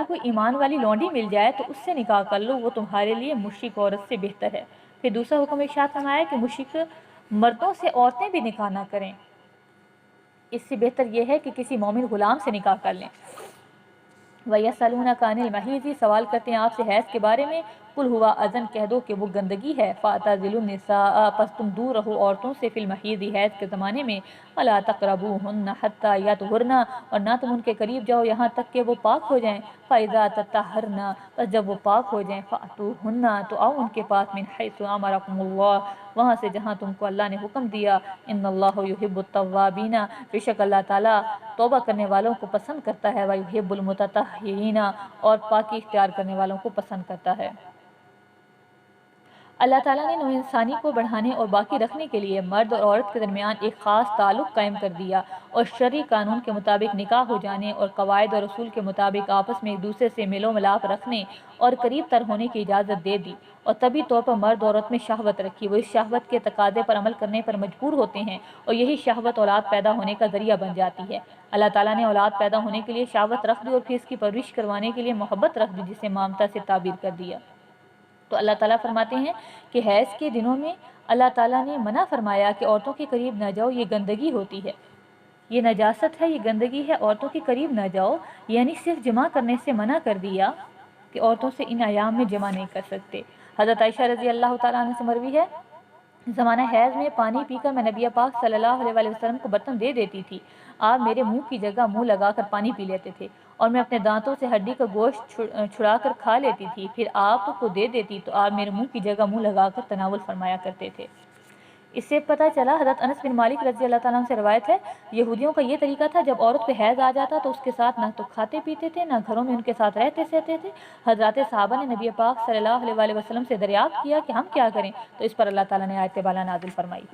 کوئی ایمان والی لونڈی مل جائے تو اس سے نکاح کر لو، وہ تمہارے لیے مشرک عورت سے بہتر ہے۔ پھر دوسرا حکم ارشاد فرمایا کہ مشرک مردوں سے عورتیں بھی نکاح نہ کریں، اس سے بہتر یہ ہے کہ کسی مومن غلام سے نکاح کر لیں۔ وَيَسْأَلُونَكَ عَنِ الْمَحِيضِ، سوال کرتے ہیں آپ سے حیض کے بارے میں۔ قُلْ هُوَ أَذًى، کہہ دو کہ وہ گندگی ہے۔ فَاعْتَزِلُوا النِّسَاءَ، پس تم دور رہو عورتوں سے، فی المحیض، حیض کے زمانے میں۔ وَلَا تَقْرَبُوهُنَّ حَتَّى يَطْهُرْنَ، اور نہ تم ان کے قریب جاؤ یہاں تک کہ وہ پاک ہو جائیں۔ فَإِذَا تَطَهَّرْنَ، پس جب وہ پاک ہو جائیں، فَأْتُوهُنَّ، تو آؤ ان کے پاس، مِنْ حَيْثُ أَمَرَكُمُ اللَّهُ، وہاں سے جہاں تم کو اللہ نے حکم دیا۔ إِنَّ اللَّهَ يُحِبُّ التَّوَّابِينَ، بے شک اللہ تعالیٰ توبہ کرنے والوں کو پسند کرتا ہے۔ وَيُحِبُّ الْمُتَطَہِّرِينَ، اور پاکی اختیار کرنے والوں کو پسند کرتا ہے۔ اللہ تعالیٰ نے نوع انسانی کو بڑھانے اور باقی رکھنے کے لیے مرد اور عورت کے درمیان ایک خاص تعلق قائم کر دیا، اور شرعی قانون کے مطابق نکاح ہو جانے اور قواعد اور اصول کے مطابق آپس میں ایک دوسرے سے میل و ملاپ رکھنے اور قریب تر ہونے کی اجازت دے دی، اور طبی طور پر مرد اور عورت میں شہوت رکھی۔ وہ اس شہوت کے تقاضے پر عمل کرنے پر مجبور ہوتے ہیں، اور یہی شہوت اولاد پیدا ہونے کا ذریعہ بن جاتی ہے۔ اللہ تعالیٰ نے اولاد پیدا ہونے کے لیے شہوت رکھ دی، اور پھر اس کی پرورش کروانے کے لیے محبت رکھ دی، جسے مامتا سے تعبیر کر دیا۔ تو اللہ تعالیٰ فرماتے ہیں کہ حیض کے دنوں میں اللہ تعالیٰ نے منع فرمایا کہ عورتوں کے قریب نہ جاؤ، یہ گندگی ہوتی ہے، یہ نجاست ہے، یہ گندگی ہے، عورتوں کے قریب نہ جاؤ، یعنی صرف جمع کرنے سے منع کر دیا کہ عورتوں سے ان ایام میں جمع نہیں کر سکتے۔ حضرت عائشہ رضی اللہ تعالیٰ عنہ سے مروی ہے، زمانہ حیض میں پانی پی کر میں نبی پاک صلی اللہ علیہ وآلہ وسلم کو برتن دے دیتی تھی، آپ میرے منہ کی جگہ منہ لگا کر پانی پی لیتے تھے، اور میں اپنے دانتوں سے ہڈی کا گوشت چھڑا کر کھا لیتی تھی، پھر آپ کو دے دیتی تو آپ میرے منہ کی جگہ منہ لگا کر تناول فرمایا کرتے تھے۔ اس سے پتہ چلا، حضرت انس بن مالک رضی اللہ تعالیٰ عنہ سے روایت ہے، یہودیوں کا یہ طریقہ تھا، جب عورت کو حیض آ جاتا تو اس کے ساتھ نہ تو کھاتے پیتے تھے، نہ گھروں میں ان کے ساتھ رہتے سہتے تھے۔ حضرات صحابہ نے نبی پاک صلی اللہ علیہ وآلہ وسلم سے دریافت کیا کہ ہم کیا کریں، تو اس پر اللہ تعالیٰ نے آیت بالا نازل فرمائی،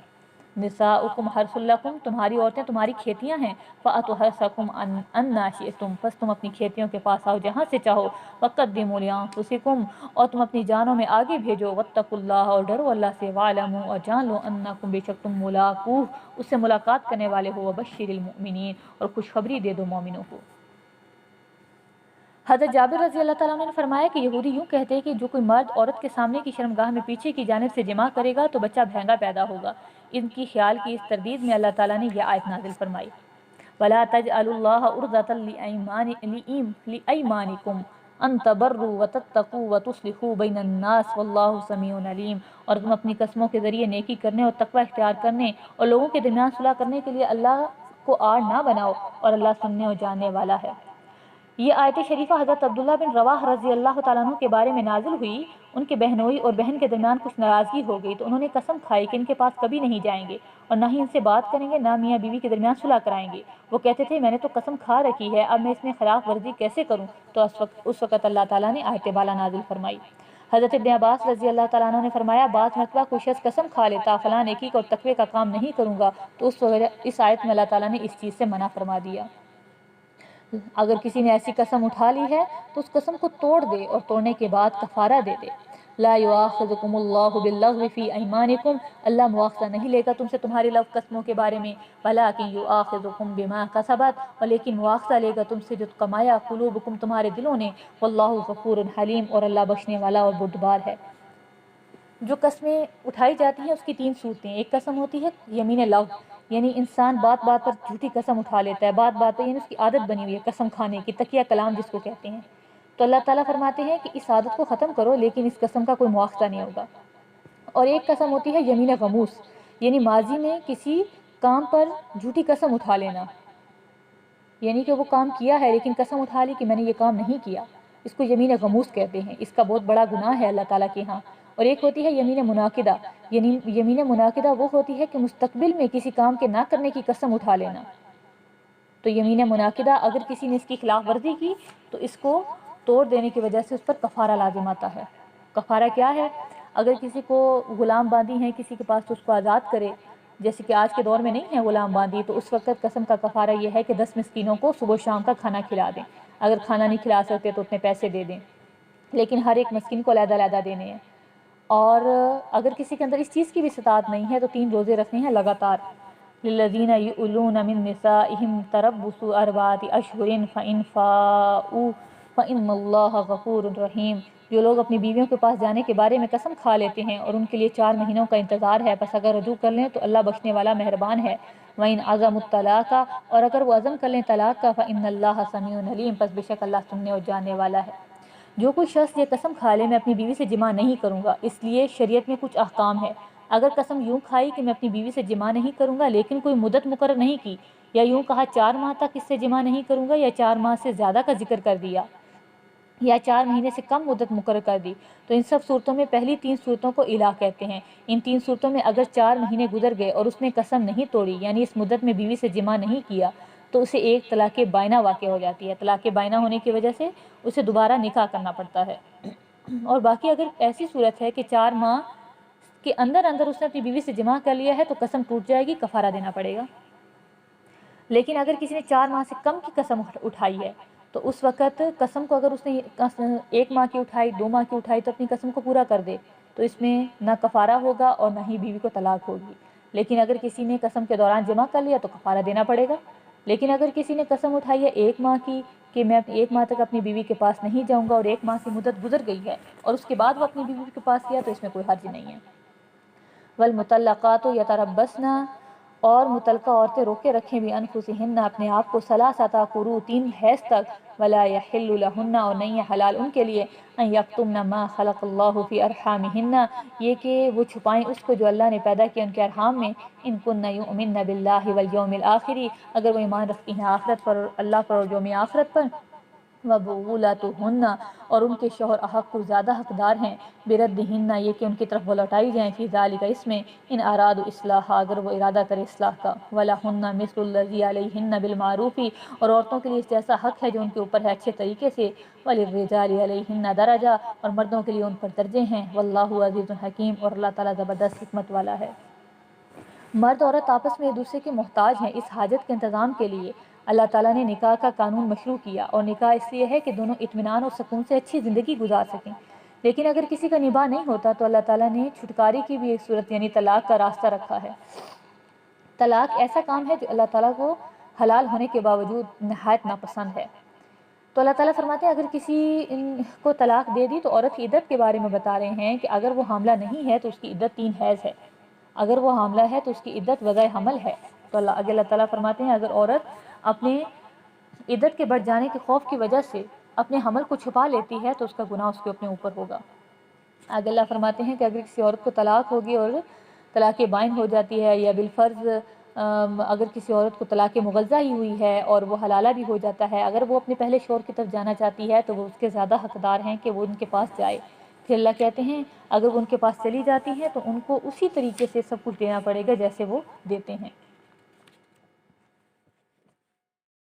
نساؤکم حرث لکم، تمہاری عورتیں تمہاری کھیتیاں ہیں، فأتوا حرثکم انا شئتم، پس تم اپنی کھیتیوں کے پاس آؤ جہاں سے چاہو، وقدموا لانفسکم، اور تم اپنی جانوں میں آگے بھیجو، واتقوا اللہ، اور ڈرو اللہ سے، واعلموا، اور جان لو، انکم، بے شک تم ملاقوہ، اس سے ملاقات کرنے والے ہو، وبشر المؤمنین، اور خوشخبری دے دو مومنوں کو۔ حضرت جابر رضی اللہ تعالیٰ عنہ نے فرمایا کہ یہودی یوں کہتے ہیں کہ جو کوئی مرد عورت کے سامنے کی شرمگاہ میں پیچھے کی جانب سے جمع کرے گا تو بچہ بھینگا پیدا ہوگا۔ ان کی خیال کی اس تردید میں اللہ تعالیٰ نے یہ آیت نازل فرمائی، وَلَا تَجْعَلُوا اللَّهَ عُرْضَةً لِأَيْمَانِكُمْ أَن تَبَرُّوا وَتَتَّقُوا وَتُصْلِحُوا بَيْنَ النَّاسِ وَاللَّهُ سَمِيعٌ عَلِيمٌ، اور تم اپنی قسموں کے ذریعے نیکی کرنے اور تقوی اختیار کرنے اور لوگوں کے درمیان صلح کرنے کے لیے اللہ کو آڑ نہ بناؤ، اور اللہ سننے اور جاننے والا ہے۔ یہ آیت شریفہ حضرت عبداللہ بن رواح رضی اللہ تعالیٰ عنہ کے بارے میں نازل ہوئی۔ ان کے بہنوئی اور بہن کے درمیان کچھ ناراضگی ہو گئی تو انہوں نے قسم کھائی کہ ان کے پاس کبھی نہیں جائیں گے، اور نہ ہی ان سے بات کریں گے، نہ میاں بیوی کے درمیان صلح کرائیں گے۔ وہ کہتے تھے، میں نے تو قسم کھا رکھی ہے، اب میں اس میں خلاف ورزی کیسے کروں؟ تو اس وقت اللہ تعالیٰ نے آیت بالا نازل فرمائی۔ حضرت ابن عباس رضی اللہ تعالیٰ عنہ نے فرمایا، بعض مرتبہ کوئی شخص قسم کھا لیتا، فلاں نیکی اور تقوی کا کام نہیں کروں گا، تو اس آیت میں اللہ تعالیٰ نے اس چیز سے منع فرما دیا۔ اگر کسی نے ایسی قسم اٹھا لی ہے تو اس قسم کو توڑ دے، اور توڑنے کے بعد کفارہ دے دے۔ لا یؤاخذکم اللہ باللغو فی ایمانکم، اللہ مواخذہ نہیں لے گا تم سے تمہاری لغو قسموں کے بارے میں، ولکن یؤاخذکم بما کسبت، اور لیکن مواخذہ لے گا تم سے جو کمایا قلوبکم تمہارے دلوں نے، واللہ غفور حلیم، اور اللہ بخشنے والا اور بردبار ہے۔ جو قسمیں اٹھائی جاتی ہیں اس کی تین صورتیں، ایک قسم ہوتی ہے یمین لغو، یعنی انسان بات بات پر جھوٹی قسم اٹھا لیتا ہے، بات بات پر، یعنی اس کی عادت بنی ہوئی ہے قسم کھانے کی، تکیہ کلام جس کو کہتے ہیں۔ تو اللہ تعالیٰ فرماتے ہیں کہ اس عادت کو ختم کرو، لیکن اس قسم کا کوئی مواخذہ نہیں ہوگا۔ اور ایک قسم ہوتی ہے یمین غموس، یعنی ماضی میں کسی کام پر جھوٹی قسم اٹھا لینا، یعنی کہ وہ کام کیا ہے لیکن قسم اٹھا لی کہ میں نے یہ کام نہیں کیا، اس کو یمین غموس کہتے ہیں، اس کا بہت بڑا گناہ ہے اللہ تعالیٰ کے ہاں۔ اور ایک ہوتی ہے یمین منعقدہ، یعنی یمین منعقدہ وہ ہوتی ہے کہ مستقبل میں کسی کام کے نہ کرنے کی قسم اٹھا لینا۔ تو یمین منعقدہ اگر کسی نے اس کی خلاف ورزی کی تو اس کو توڑ دینے کی وجہ سے اس پر کفارہ لازم آتا ہے۔ کفارہ کیا ہے؟ اگر کسی کو غلام باندھی ہیں کسی کے پاس تو اس کو آزاد کرے، جیسے کہ آج کے دور میں نہیں ہے غلام باندھی، تو اس وقت قسم کا کفارہ یہ ہے کہ 10 مسکینوں کو صبح و شام کا کھانا کھلا دیں، اگر کھانا نہیں کھلا سکتے تو اتنے پیسے دے دیں، لیکن ہر ایک مسکین کو علیحدہ علیحدہ دینے ہیں۔ اور اگر کسی کے اندر اس چیز کی بھی استطاعت نہیں ہے تو 3 روزے رکھنے ہیں لگاتار۔ للذین یؤلون من نسائہم تربص 4 اشہر فإن فاؤوا فإن اللہ غفور رحیم۔ جو لوگ اپنی بیویوں کے پاس جانے کے بارے میں قسم کھا لیتے ہیں اور ان کے لیے 4 مہینوں کا انتظار ہے، پس اگر رجوع کر لیں تو اللہ بخشنے والا مہربان ہے۔ وَإِنْ عَزَمُوا الطَّلَاقَ، اور اگر وہ عزم کر لیں طلاق کا، فإن اللہ سمیع علیم، پس بے شک اللہ سننے اور جاننے والا ہے۔ جو کوئی شخص یہ قسم کھا لے میں اپنی بیوی سے جماع نہیں کروں گا، اس لیے شریعت میں کچھ احکام ہے۔ اگر قسم یوں کھائی کہ میں اپنی بیوی سے جماع نہیں کروں گا لیکن کوئی مدت مقرر نہیں کی، یا یوں کہا 4 ماہ تک اس سے جماع نہیں کروں گا، یا 4 ماہ سے زیادہ کا ذکر کر دیا، یا 4 مہینے سے کم مدت مقرر کر دی، تو ان سب صورتوں میں پہلی 3 صورتوں کو الا کہتے ہیں۔ ان 3 صورتوں میں اگر 4 مہینے گزر گئے اور اس نے قسم نہیں توڑی، یعنی اس مدت میں بیوی سے جماع نہیں کیا، تو اسے ایک طلاق بائنہ واقع ہو جاتی ہے۔ طلاق بائنہ ہونے کی وجہ سے اسے دوبارہ نکاح کرنا پڑتا ہے۔ اور باقی اگر ایسی صورت ہے کہ 4 ماہ کے اندر اندر اس نے اپنی بیوی سے جماع کر لیا ہے تو قسم ٹوٹ جائے گی، کفارہ دینا پڑے گا۔ لیکن اگر کسی نے 4 ماہ سے کم کی قسم اٹھائی ہے تو اس وقت قسم کو، اگر اس نے 1 ماہ کی اٹھائی، 2 ماہ کی اٹھائی، تو اپنی قسم کو پورا کر دے، تو اس میں نہ کفارہ ہوگا اور نہ ہی بیوی کو طلاق ہوگی۔ لیکن اگر کسی نے قسم کے دوران جمع کر لیا تو کفارہ دینا پڑے گا۔ لیکن اگر کسی نے قسم اٹھائی ہے 1 ماہ کی کہ میں 1 ماہ تک اپنی بیوی کے پاس نہیں جاؤں گا، اور 1 ماہ کی مدت گزر گئی ہے اور اس کے بعد وہ اپنی بیوی کے پاس گیا، تو اس میں کوئی حرج نہیں ہے۔ والمطلقات یتربصن، اور متعلقہ عورتیں روکے رکھیں بھی انفسہن اپنے آپ کو، 3 قروء 3 حیض تک، ولا یحل لہن، اور نہیں ہے حلال ان کے لیے، ان یکتمن ما خلق اللہ فی ارحامہن، یہ کہ وہ چھپائیں اس کو جو اللہ نے پیدا کیا ان کے ارحام میں، ان کن یؤمن باللہ والیوم الآخر، اگر وہ ایمان رکھتی ہیں آخرت پر، اللہ پر اور یوم آخرت پر، وَبُعُولَتُهُنَّ، اور ان کے شوہر احق کو زیادہ حقدار ہیں، بِرَدِّهِنَّ، یہ کہ ان کی طرف وہ لوٹائی جائیں، فی ذالک، اس میں، ان ارادوا اصلاحا، اگر وہ ارادہ کرے اصلاح کا، وَلَهُنَّ مِثْلُ الَّذِي عَلَيْهِنَّ بِالْمَعْرُوفِ، اور عورتوں کے لیے جیسا حق ہے جو ان کے اوپر ہے اچھے طریقے سے، وَلِلرِّجَالِ عَلَيْهِنَّ دَرَجَةٌ، اور مردوں کے لیے ان پر درجے ہیں، وَاللَّهُ عَزِيزٌ حَكِيمٌ، اور اللہ تعالیٰ زبردست حکمت والا ہے۔ مرد عورت آپس میں ایک دوسرے کے محتاج ہیں، اس حاجت کے انتظام کے لیے اللہ تعالیٰ نے نکاح کا قانون مشروع کیا، اور نکاح اس لیے ہے کہ دونوں اطمینان اور سکون سے اچھی زندگی گزار سکیں۔ لیکن اگر کسی کا نباہ نہیں ہوتا تو اللہ تعالیٰ نے چھٹکارے کی بھی ایک صورت یعنی طلاق کا راستہ رکھا ہے۔ طلاق ایسا کام ہے جو اللہ تعالیٰ کو حلال ہونے کے باوجود نہایت ناپسند ہے۔ تو اللہ تعالیٰ فرماتے ہیں اگر کسی کو طلاق دے دی تو عورت کی عدت کے بارے میں بتا رہے ہیں کہ اگر وہ حاملہ نہیں ہے تو اس کی عدت 3 حیض ہے، اگر وہ حاملہ ہے تو اس کی عدت وضع حمل ہے۔ تو اللہ تعالیٰ فرماتے ہیں اگر عورت اپنے عدت کے بڑھ جانے کے خوف کی وجہ سے اپنے حمل کو چھپا لیتی ہے تو اس کا گناہ اس کے اپنے اوپر ہوگا۔ آگے اللہ فرماتے ہیں کہ اگر کسی عورت کو طلاق ہوگی اور طلاق بائن ہو جاتی ہے، یا بالفرض اگر کسی عورت کو طلاق مغلظہ ہی ہوئی ہے اور وہ حلالہ بھی ہو جاتا ہے، اگر وہ اپنے پہلے شوہر کی طرف جانا چاہتی ہے تو وہ اس کے زیادہ حقدار ہیں کہ وہ ان کے پاس جائے۔ پھر اللہ کہتے ہیں اگر وہ ان کے پاس چلی جاتی ہیں تو ان کو اسی طریقے سے سب کچھ دینا پڑے گا جیسے وہ دیتے ہیں۔